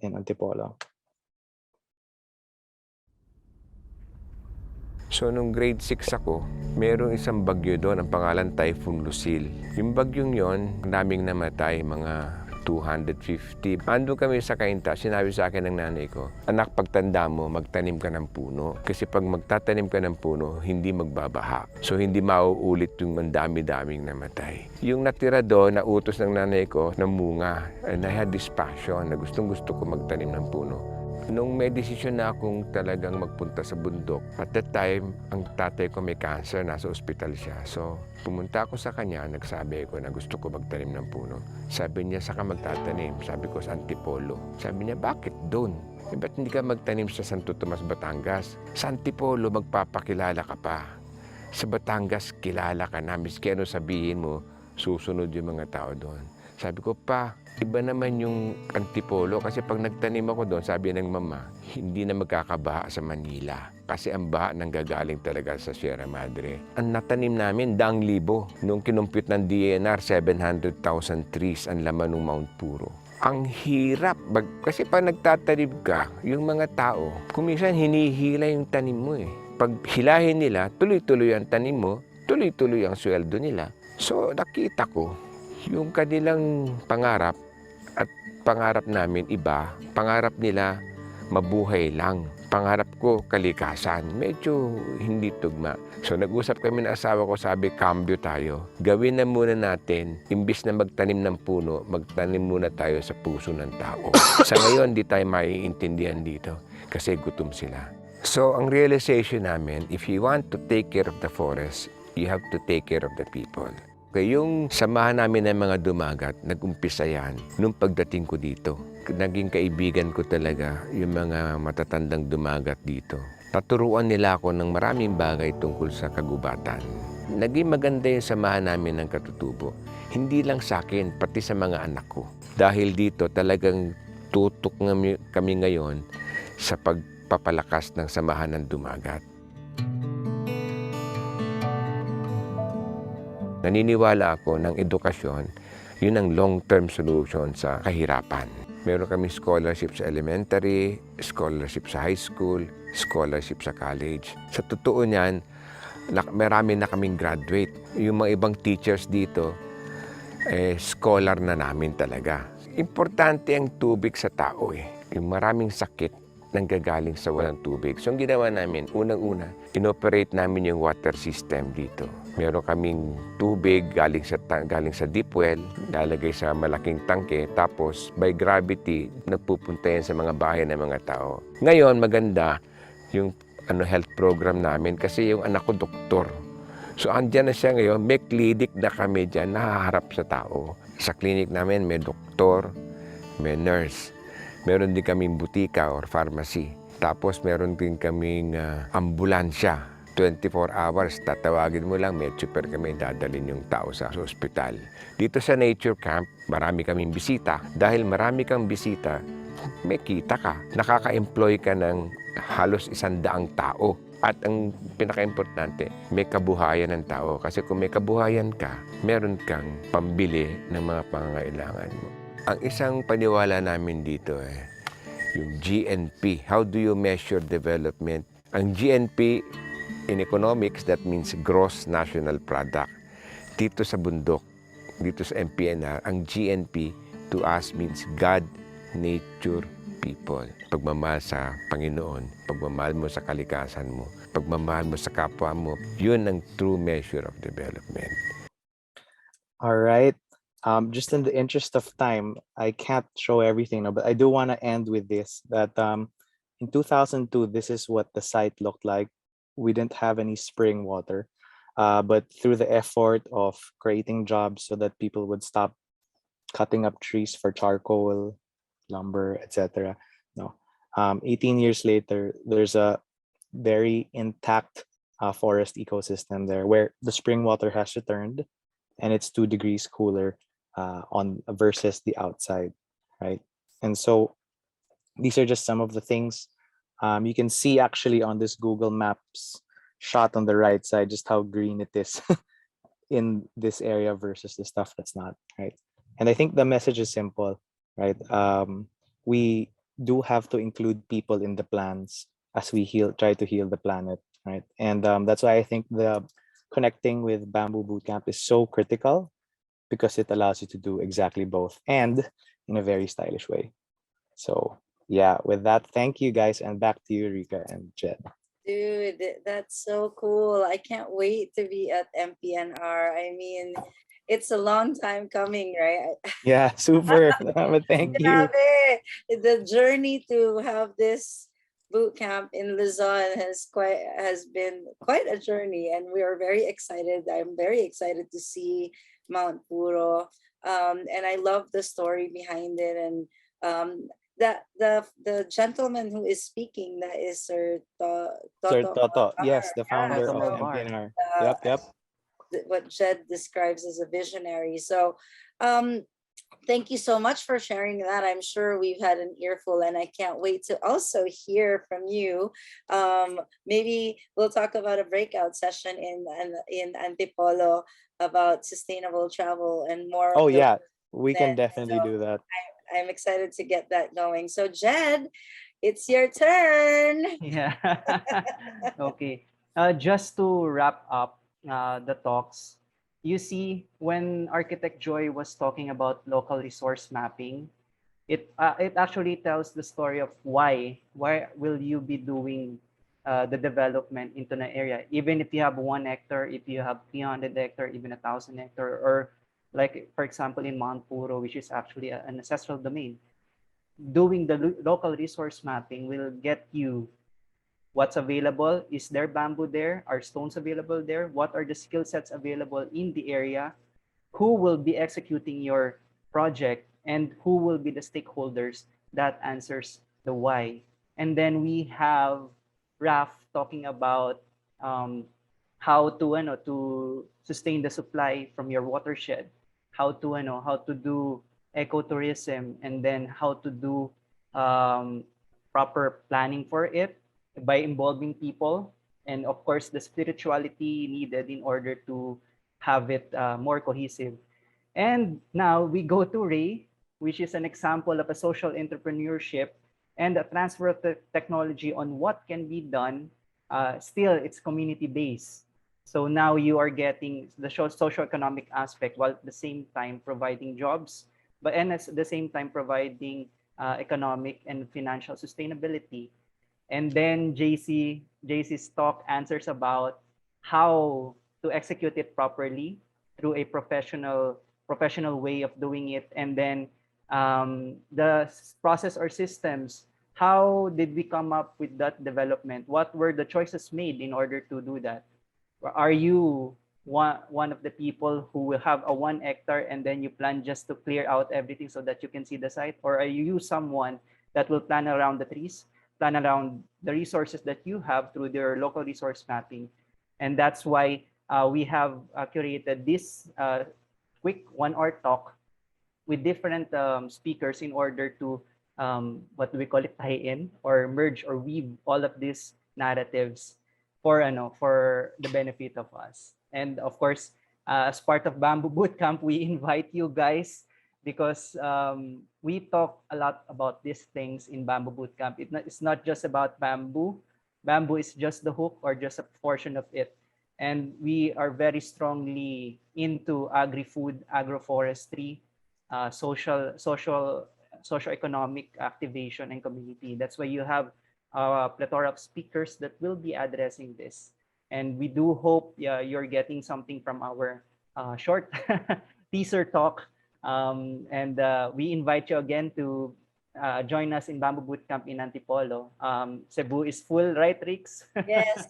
in Antipolo. So nung grade 6 ako, merong isang bagyo doon, ang pangalan Typhoon Lucille. Yung bagyong yon, daming namatay, mga 250. Ando kami sa Kainta, sinabi sa akin ng nanay ko, anak, pagtanda mo, magtanim ka ng puno. Kasi pag magtatanim ka ng puno, hindi magbabaha. So hindi mauulit yung dami-daming namatay. Yung natira doon, nautos ng nanay ko, namunga. And I had this passion na gustong-gusto ko magtanim ng puno. Nung may desisyon na akong talagang magpunta sa bundok, at that time, ang tatay ko may cancer, nasa ospital siya. So, pumunta ako sa kanya, nagsabi ko na gusto ko magtanim ng puno. Sabi niya, saka magtatanim. Sabi ko, sa Antipolo. Sabi niya, bakit doon? Ba't hindi ka magtanim sa Santo Tomas, Batangas? Sa Antipolo, magpapakilala ka pa. Sa Batangas, kilala ka na. Miski ano sabihin mo, susunod yung mga tao doon. Sabi ko, pa, iba naman yung Antipolo kasi pag nagtanim ako doon, sabi ng mama, hindi na magkakabaha sa Manila. Kasi ang baha nanggagaling talaga sa Sierra Madre. Ang natanim namin, 100,000. Nung kinumpute ng DNR, 700,000 trees ang laman ng Mount Puro. Ang hirap. Kasi pag nagtatanim ka, yung mga tao, kuminsan hinihila yung tanim mo eh. Pag hilahin nila, tuloy-tuloy ang tanim mo, tuloy-tuloy ang sweldo nila. So nakita ko, yung kanilang pangarap at pangarap namin iba, pangarap nila mabuhay lang. Pangarap ko kalikasan. Medyo hindi tugma. So nag-usap kami ng asawa ko, sabi, cambio tayo. Gawin na muna natin, imbis na magtanim ng puno, magtanim muna tayo sa puso ng tao. Sa ngayon, di tayo maiintindihan dito kasi gutom sila. So ang realization namin, if you want to take care of the forest, you have to take care of the people. Yung samahan namin ng mga dumagat, nag-umpisa yan nung pagdating ko dito. Naging kaibigan ko talaga yung mga matatandang dumagat dito. Naturuan nila ako ng maraming bagay tungkol sa kagubatan. Naging maganda yung samahan namin ng katutubo. Hindi lang sa akin, pati sa mga anak ko. Dahil dito talagang tutok kami ngayon sa pagpapalakas ng samahan ng dumagat. Naniniwala ako ng edukasyon, yun ang long-term solution sa kahirapan. Meron kami scholarship sa elementary, scholarship sa high school, scholarship sa college. Sa totoo niyan, marami na kaming graduate. Yung mga ibang teachers dito, scholar na namin talaga. Importante ang tubig sa tao eh. Yung maraming sakit nanggagaling sa walang tubig. So ang ginawa namin, unang-una, inoperate namin yung water system dito. Meron kaming tubig galing sa deep well, lalagay sa malaking tangke, tapos by gravity, nagpupunta yan sa mga bahay ng mga tao. Ngayon, maganda yung health program namin kasi yung anak ko doktor. So andyan na siya ngayon, may clinic na kami dyan, nahaharap sa tao. Sa clinic namin, may doktor, may nurse. Meron din kaming butika or pharmacy. Tapos meron din kaming ambulansya. 24 hours, tatawagin mo lang, may super kami, dadalhin yung tao sa ospital. Dito sa nature camp, marami kaming bisita. Dahil marami kang bisita, may kita ka. Nakaka-employ ka ng halos 100 tao. At ang pinaka-importante, may kabuhayan ng tao. Kasi kung may kabuhayan ka, meron kang pambili ng mga pangangailangan mo. Ang isang paniwala namin dito yung GNP. How do you measure development? Ang GNP, in economics, that means gross national product. Dito sa bundok, dito sa MPNR, ang GNP to us means God, nature, people. Pagmamahal sa Panginoon, pagmamahal mo sa kalikasan mo, pagmamahal mo sa kapwa mo, yun ang true measure of development. All right. Just in the interest of time, I can't show everything, but I do want to end with this, that in 2002, this is what the site looked like. We didn't have any spring water, but through the effort of creating jobs so that people would stop cutting up trees for charcoal, lumber, etc. No, 18 years later, there's a very intact forest ecosystem there where the spring water has returned and it's 2 degrees cooler on versus the outside, right? And so these are just some of the things you can see actually on this Google Maps shot on the right side, just how green it is in this area versus the stuff that's not, right? And I think the message is simple, right? We do have to include people in the plans as we try to heal the planet, right? And that's why I think the connecting with Bamboo Bootcamp is so critical, because it allows you to do exactly both and in a very stylish way. So yeah, with that, thank you guys, and back to you, Rica and Jed. Dude, that's so cool. I can't wait to be at MPNR. I mean, it's a long time coming, right? Yeah, super. Thank you. Grabe. The journey to have this boot camp in Luzon has been quite a journey, and we are very excited. I'm very excited to see Mount Puro, and I love the story behind it. And that the gentleman who is speaking, that is Sir Toto, yes, the founder Toto of Malvar. MPNR. Yep. What Jed describes as a visionary. So thank you so much for sharing that. I'm sure we've had an earful, and I can't wait to also hear from you. Maybe we'll talk about a breakout session in Antipolo about sustainable travel and more. Oh yeah, we can definitely So do that. I'm excited to get that going. So Jed, it's your turn. Yeah. Okay. Just to wrap up the talks, you see, when Architect Joy was talking about local resource mapping, it actually tells the story of why will you be doing the development into an area, even if you have 1 hectare, if you have 300 hectare, even 1,000 hectare, or like for example in Mount Puro, which is actually an ancestral domain. Doing the local resource mapping will get you what's available. Is there bamboo there? Are stones available there? What are the skill sets available in the area? Who will be executing your project, and who will be the stakeholders? That answers the why. And then we have Raf talking about how to sustain the supply from your watershed, how to do ecotourism, and then how to do proper planning for it by involving people, and of course the spirituality needed in order to have it more cohesive. And now we go to Ray, which is an example of a social entrepreneurship and a transfer of the technology on what can be done. Still, it's community based. So now you are getting the socio-economic aspect, while at the same time providing jobs, and at the same time providing economic and financial sustainability. And then JC's talk answers about how to execute it properly through a professional way of doing it. And then the process or systems, how did we come up with that development? What were the choices made in order to do that? Are you one of the people who will have a 1 hectare and then you plan just to clear out everything so that you can see the site? Or are you someone that will plan around the trees, plan around the resources that you have through their local resource mapping, And that's why we have curated this quick 1 hour talk with different speakers in order to what do we call it, tie in or merge or weave all of these narratives for the benefit of us. And of course, as part of Bamboo Bootcamp, we invite you guys because we talk a lot about these things in Bamboo Bootcamp. It's not just about bamboo. Bamboo is just the hook or just a portion of it. And we are very strongly into agri-food, agroforestry, socio-economic activation and community. That's why you have a plethora of speakers that will be addressing this. And we do hope you're getting something from our short teaser talk. And we invite you again to join us in Bamboo Bootcamp in Antipolo. Cebu is full, right, Rix? Yes.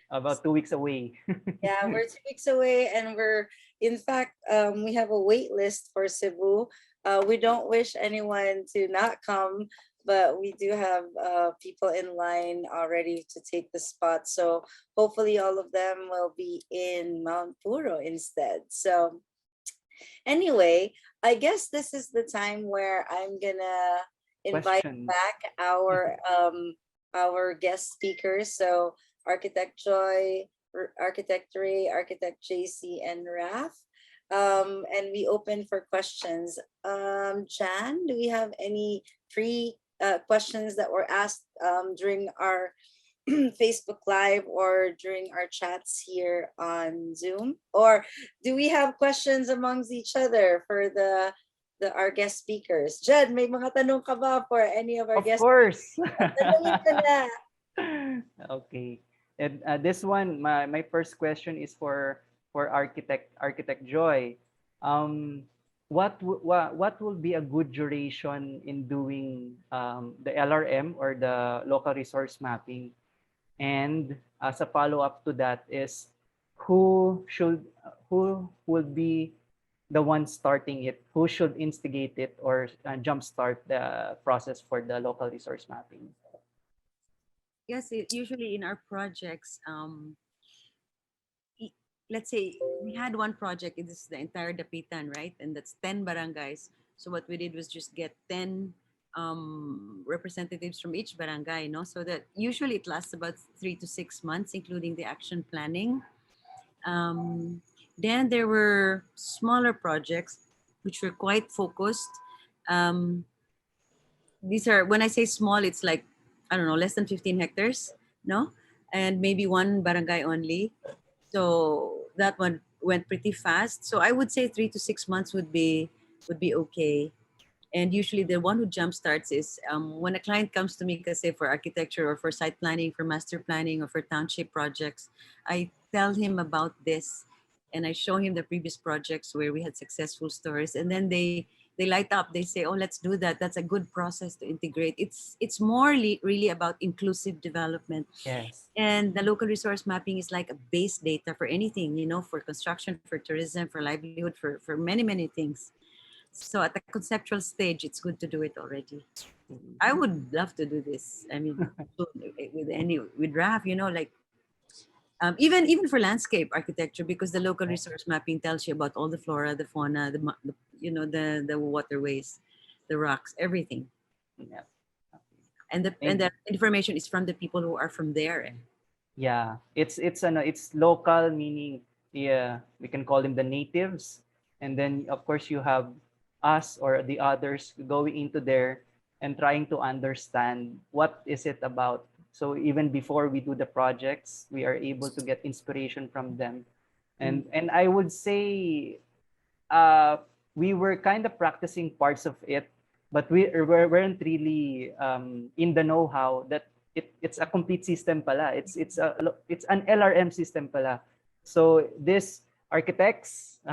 About 2 weeks away. Yeah, we're 2 weeks away, and in fact, we have a wait list for Cebu. We don't wish anyone to not come, but we do have people in line already to take the spot. So hopefully all of them will be in Mount Puro instead. So anyway, I guess this is the time where I'm gonna invite Questions. back our guest speakers. So Architect Joy, Architect Ray, Architect JC, and Raf. And we open for questions. Jan, do we have any questions that were asked during our Facebook Live or during our chats here on Zoom? Or do we have questions amongst each other for our guest speakers? Jed, may mga tanong ka ba for any of our Of guest course. Tanungin ka na. Okay. And this one, my first question is for Architect Joy. What will be a good duration in doing the LRM or the local resource mapping? And as a follow-up to that is who will be the one starting it? Who should instigate it or jumpstart the process for the local resource mapping? Yes, usually in our projects, let's say we had one project, this is the entire Dapitan, right? And that's 10 barangays. So what we did was just get 10 representatives from each barangay, so that usually it lasts about 3 to 6 months, including the action planning. Then there were smaller projects which were quite focused. These are, when I say small, it's like, I don't know, less than 15 hectares, no? And maybe one barangay only. So that one went pretty fast. So I would say 3 to 6 months would be okay. And usually the one who jumpstarts is when a client comes to me, say for architecture or for site planning, for master planning or for township projects, I tell him about this and I show him the previous projects where we had successful stories, and then they light up. They say, "Oh, let's do that. That's a good process to integrate." It's more really about inclusive development. Yes. And the local resource mapping is like a base data for anything, for construction, for tourism, for livelihood, for many things. So at the conceptual stage, it's good to do it already. I would love to do this. I mean, with Raf, like even for landscape architecture, because the local resource mapping tells you about all the flora, the fauna, the waterways, the rocks, everything. Yeah. And the information is from the people who are from there. Yeah, it's local, meaning we can call them the natives, and then of course you have us or the others going into there and trying to understand what is it about. So even before we do the projects, we are able to get inspiration from them, and I would say we were kind of practicing parts of it, but we weren't really in the know-how that it's a complete system pala. It's an LRM system pala. So this architects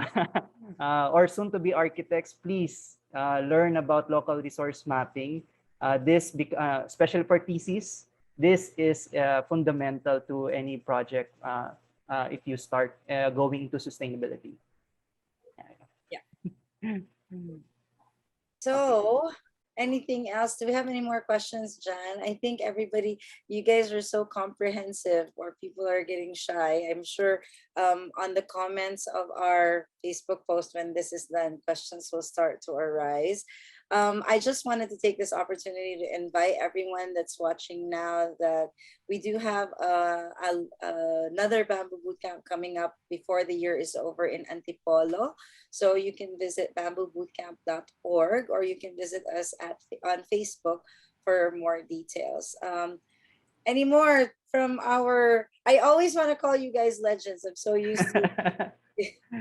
or soon to be architects, please learn about local resource mapping. Especially for thesis, this is fundamental to any project if you start going into sustainability. So Anything else? Do we have any more questions, Jan? I think everybody, you guys are so comprehensive, or people are getting shy. I'm sure on the comments of our Facebook post when this is done, questions will start to arise. I just wanted to take this opportunity to invite everyone that's watching now that we do have another Bamboo Bootcamp coming up before the year is over in Antipolo. So you can visit bamboobootcamp.org, or you can visit us on Facebook for more details. Any more from our, I always want to call you guys legends. I'm so used to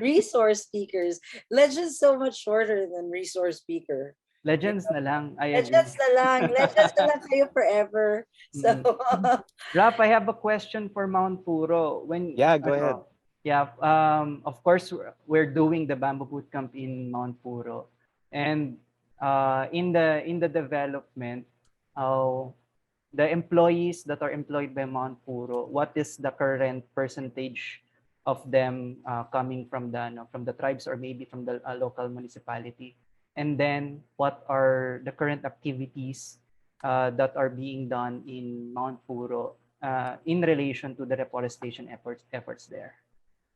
resource speakers. Legends so much shorter than resource speaker. Legends na lang. I agree. Legends na lang. Legends na lang kayo forever. So, Rap, I have a question for Mount Puro. Yeah, go ahead. Yeah, of course, we're doing the Bamboo Bootcamp in Mount Puro. And in the development, the employees that are employed by Mount Puro, what is the current percentage of them coming from the tribes, or maybe from the local municipality? And then what are the current activities that are being done in Mount Puro in relation to the reforestation efforts there?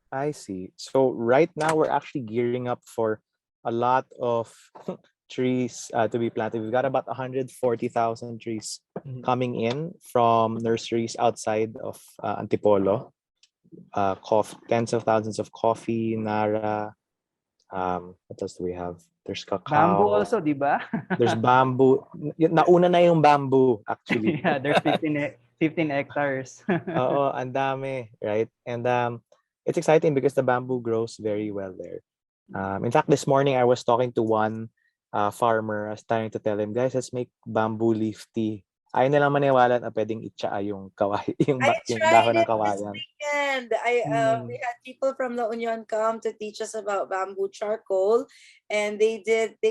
I see. So right now we're actually gearing up for a lot of trees to be planted. We've got about 140,000 trees coming in from nurseries outside of Antipolo. Tens of thousands of coffee, Nara. What else do we have? There's cacao. Bamboo also, di ba? There's bamboo. Nauna na yung bamboo, actually. Yeah, there's 15 hectares. Oo, ang dami, right? And it's exciting because the bamboo grows very well there. In fact, this morning I was talking to one farmer. I was trying to tell him, guys, let's make bamboo leaf tea. Ayaw nilang maniwala na pwedeng itsaa yung kawaii, yung dahon ng kawayan. And we had people from La Union come to teach us about bamboo charcoal, and they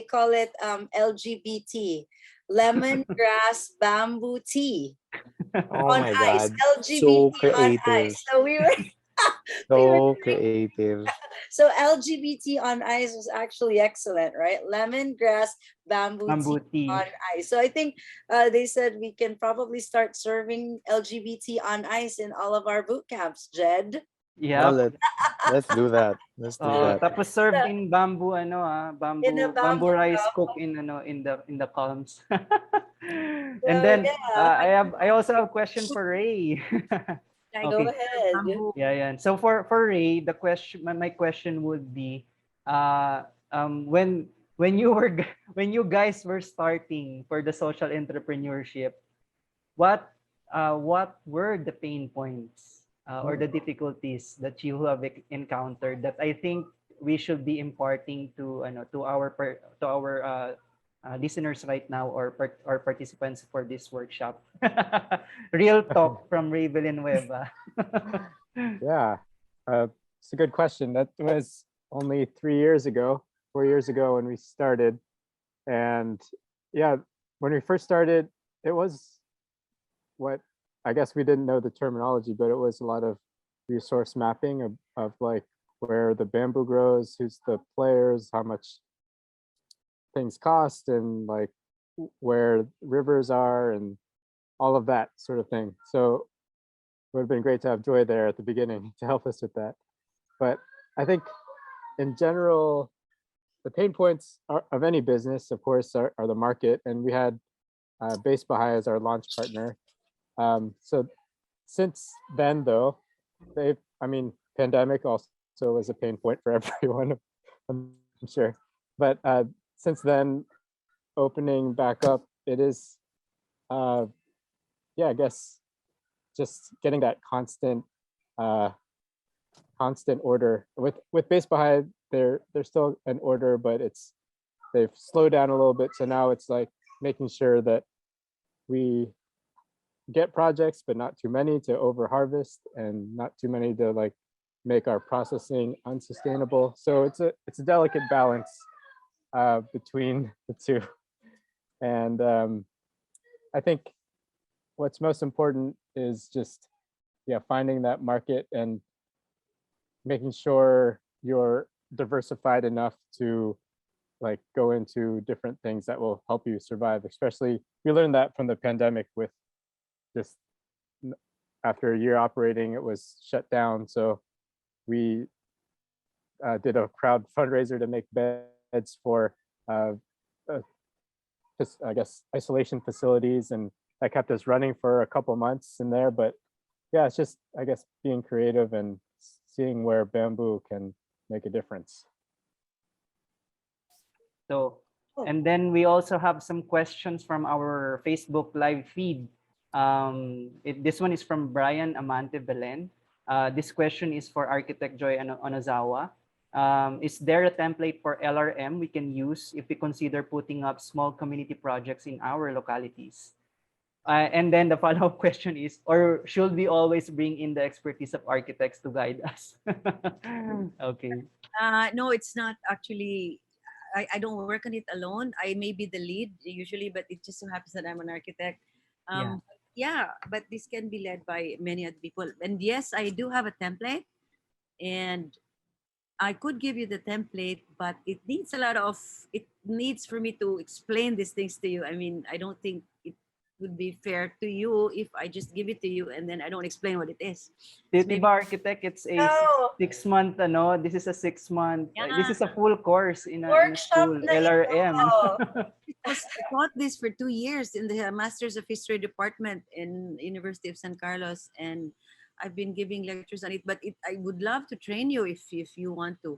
call it LGBT, lemongrass bamboo tea. Oh on my ice, God, LGBT so on creative. ice. So we were So creative. so LGBT on ice was actually excellent, right? Lemongrass bamboo tea on ice. So I think they said we can probably start serving LGBT on ice in all of our boot camps, Jed. Yeah. Well, let's do that. Let's do that. Tapos served in bamboo, bamboo rice cup. cook in the columns. And then I also have a question for Ray. Go ahead. Yeah. So for Ray, my question would be, when you guys were starting for the social entrepreneurship, what were the pain points or the difficulties that you have encountered that I think we should be imparting to our listeners right now, or participants for this workshop? Real talk from Ray Villanueva. Yeah, it's a good question. That was only 4 years ago when we started. And yeah, when we first started, it was what, I guess we didn't know the terminology, but it was a lot of resource mapping of like where the bamboo grows, who's the players, how much things cost, and like where rivers are, and all of that sort of thing. So it would have been great to have Joy there at the beginning to help us with that. But I think in general, the pain points of any business, of course, are the market. And we had Base Baha'i as our launch partner. So since then, though, pandemic also was a pain point for everyone, I'm sure. But since then, opening back up, it is, I guess, just getting that constant order. With Base Baha'i, they're still an order, but they've slowed down a little bit. So now it's like making sure that we get projects, but not too many to over harvest, and not too many to like make our processing unsustainable. So it's a delicate balance between the two. And I think what's most important is just finding that market and making sure you're diversified enough to like go into different things that will help you survive. Especially we learned that from the pandemic with just after a year operating, it was shut down. So we did a crowd fundraiser to make beds for just I guess isolation facilities, and that kept us running for a couple months in there. But yeah, it's just I guess being creative and seeing where bamboo can make a difference. So, and then we also have some questions from our Facebook live feed. This one is from Brian Amante Belen. This question is for Architect Joy Onozawa. Is there a template for LRM we can use if we consider putting up small community projects in our localities? And then the follow-up question is, or should we always bring in the expertise of architects to guide us? Okay. No, it's not actually. I don't work on it alone. I may be the lead usually, but it just so happens that I'm an architect. Yeah, but this can be led by many other people. And yes, I do have a template, and I could give you the template, but it needs a lot of. It needs for me to explain these things to you. I mean, I don't think it would be fair to you if I just give it to you and then I don't explain what it is. Diba Architect, it's a No. 6-month, this is a 6-month, this Yeah. is a full course in a Workshop school, na LRM. ito. I taught this for 2 years in the Masters of History department in University of San Carlos, and I've been giving lectures on it. But I would love to train you if you want to.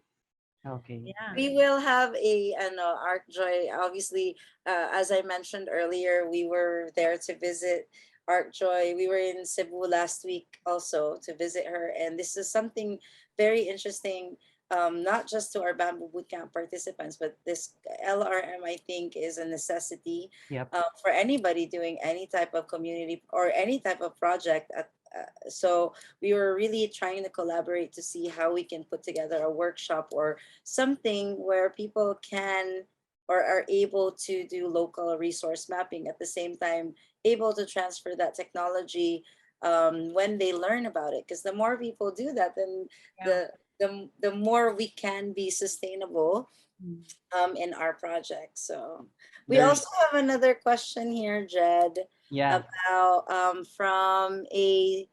Okay. Yeah. We will have a Art Joy. Obviously, as I mentioned earlier, we were there to visit Art Joy. We were in Cebu last week also to visit her, and this is something very interesting. Not just to our Bamboo Bootcamp participants, but this LRM I think is a necessity Yep. for anybody doing any type of community or any type of project. So we were really trying to collaborate to see how we can put together a workshop or something where people can or are able to do local resource mapping at the same time able to transfer that technology when they learn about it, because the more people do that, then Yeah. the more we can be sustainable Mm. in our project. So we There's- also have another question here, Jed, Yeah. about from a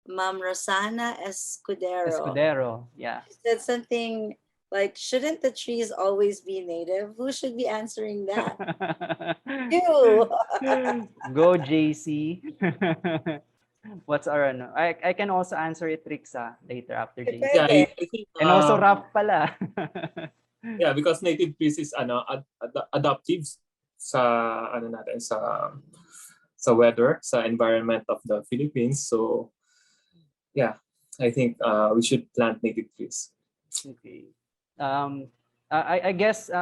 Ma'am Rosana Escudero. Escudero. Yeah. She said something like, shouldn't the trees always be native? Who should be answering that? You. Go JC. What's our ano? I can also answer it, Rixa, later after JC. Yeah, Pwede. I think And also Raf pala. yeah, because native trees is adaptive sa natin sa weather, sa environment of the Philippines. So yeah, I think we should plant native trees. Okay. I guess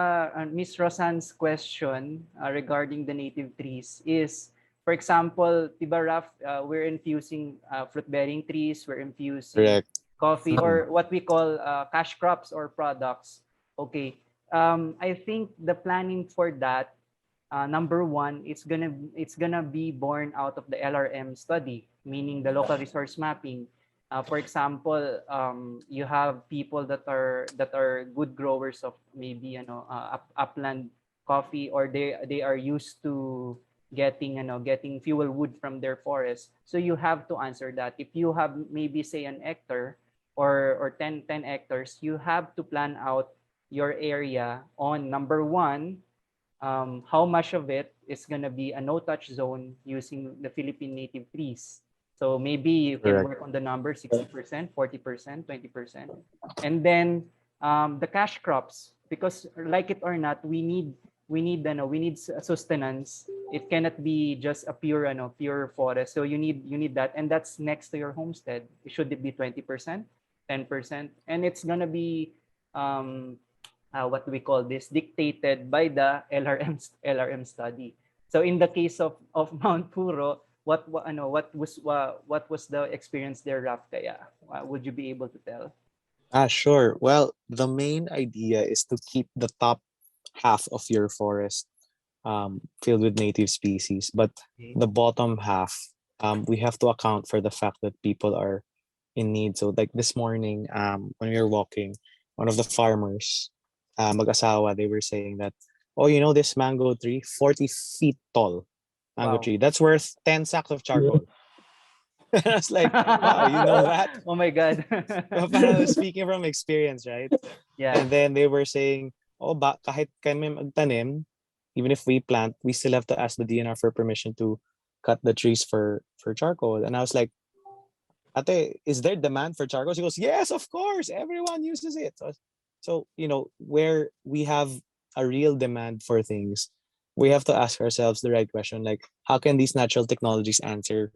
Miss Rosan's question regarding the native trees is, for example, diba Raf, we're infusing fruit-bearing trees, we're infusing Correct. coffee, or what we call cash crops or products. Okay. I think the planning for that, number one, it's gonna be born out of the LRM study, meaning the local resource mapping. For example, you have people that are good growers of maybe upland coffee, or they are used to getting fuel wood from their forest. So you have to answer that. If you have maybe say an hectare or 10 hectares, you have to plan out your area on number one, how much of it is gonna be a no-touch zone using the Philippine native trees. So maybe you can Correct. work on the number 60%, 40%, 20%. And then the cash crops, because like it or not, we need sustenance. It cannot be just a pure forest. So you need that, and that's next to your homestead. Should it be 20%, 10%? And it's gonna be what do we call this, dictated by the LRM study. So in the case of Mount Puro, what was the experience there, Raf? Kaya would you be able to tell? Sure. Well, the main idea is to keep the top half of your forest filled with native species, but Okay. the bottom half, we have to account for the fact that people are in need. So like this morning, when we were walking, one of the farmers mag-asawa, they were saying that, oh, you know this mango tree, 40 feet tall mango Wow. tree. That's worth 10 sacks of charcoal. I was like, wow, you know that? Oh my God. Parang speaking from experience, right? Yeah. And then they were saying, oh, kahit kami magtanim, even if we plant, we still have to ask the DNR for permission to cut the trees for charcoal. And I was like, Ate, is there demand for charcoal? She goes, yes, of course. Everyone uses it. So, where we have a real demand for things, we have to ask ourselves the right question, like, how can these natural technologies answer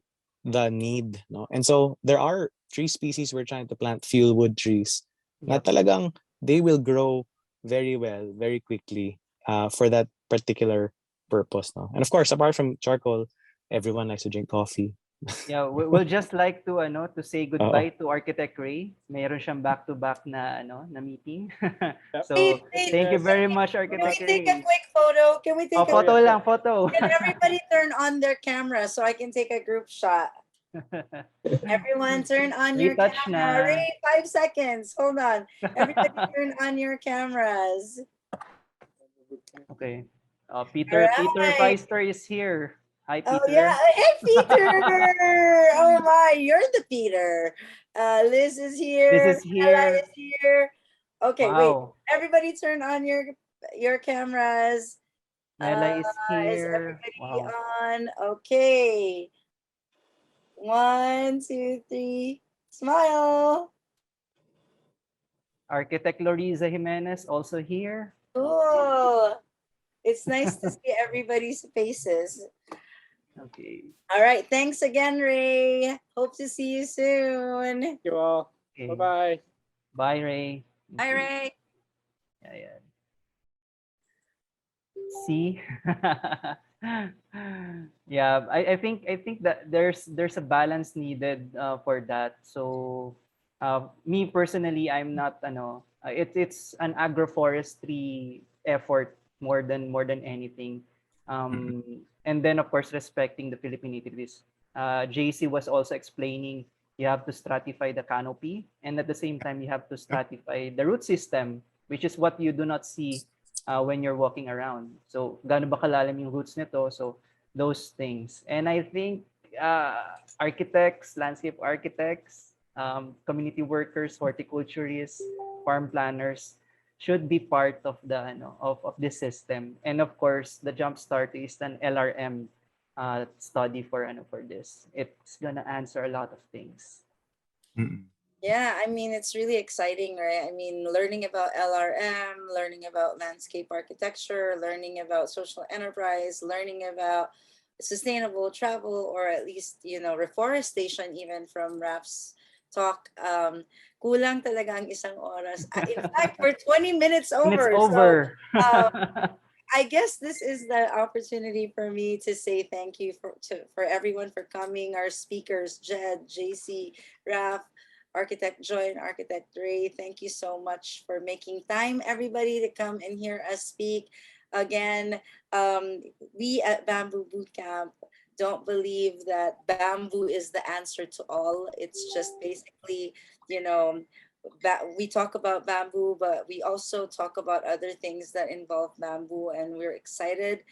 the need? No? And so there are tree species we're trying to plant, fuel wood trees, na Yep. talagang they will grow very well, very quickly for that particular purpose. No? And of course, apart from charcoal, everyone likes to drink coffee. Yeah, we'll just like to to say Oo. goodbye to Architect Ray. Meron siyang back-to-back na na meeting. Yep. So, Wait, thank you very much, can we Architect take a Ray. quick photo? Can we take Oh, a photo yeah, lang, photo. Can everybody turn on their camera so I can take a group shot? Everyone turn on your Retouch camera. na. Ray, 5 seconds. Hold on. Everybody turn on your cameras. Okay. Peter Alright. Feister is here. Hi, Oh Peter. yeah. Hey Peter. Oh my, you're the Peter. Liz is here. This is Ella here. is here. Okay, wait. Wow. Everybody turn on your cameras. Nella is Is here. everybody Wow. on? Okay. 1, 2, 3. Smile. Architect Loriza Jimenez also here. Cool. It's nice to see everybody's faces. Okay. All right. Thanks again, Ray. Hope to see you soon. Thank you all. Okay. Bye-bye. Bye, Ray. Thank Hi, you. Ray. Yeah. See? Yeah, I think that there's a balance needed for that. So me personally, I'm not it's an agroforestry effort more than anything. And then of course respecting the Philippine natives. JC was also explaining you have to stratify the canopy, and at the same time you have to stratify the root system, which is what you do not see when you're walking around. So, gaano ba kalalim yung roots nito? So, those things. And I think architects, landscape architects, community workers, horticulturists, farm planners should be part of the of this system. And of course, the Jumpstart is an LRM study for this. It's gonna answer a lot of things. Yeah, I mean, it's really exciting, right? I mean, learning about LRM, learning about landscape architecture, learning about social enterprise, learning about sustainable travel, or at least, reforestation, even from Raf's talk. Kulang talaga ang isang oras. In fact, we're 20 minutes And it's over. over. So, I guess this is the opportunity for me to say thank you for everyone for coming, our speakers, Jed, JC, Raf, Architect Joy, and Architect Ray. Thank you so much for making time, everybody, to come and hear us speak. Again, we at Bamboo Bootcamp don't believe that bamboo is the answer to all. It's just basically, we talk about bamboo, but we also talk about other things that involve bamboo, and we're excited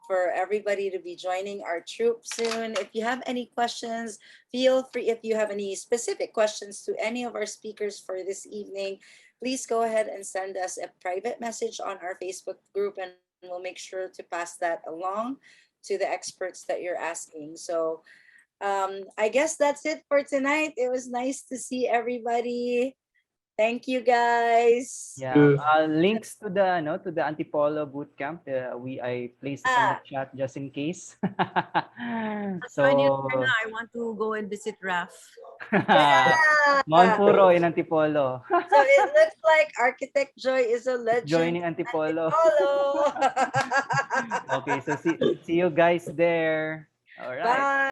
for everybody to be joining our troop soon. If you have any questions, feel free. If you have any specific questions to any of our speakers for this evening, please go ahead and send us a private message on our Facebook group, and we'll make sure to pass that along to the experts that you're asking. So I guess that's it for tonight. It was nice to see everybody. Thank you, guys. Yeah, links to the Antipolo bootcamp. I placed it on the chat just in case. So I want to go and visit Raf. Mount Puro in Antipolo. So it looks like Architect Joy is a legend. Joining Antipolo. Antipolo. Okay, so see you guys there. All right. Bye.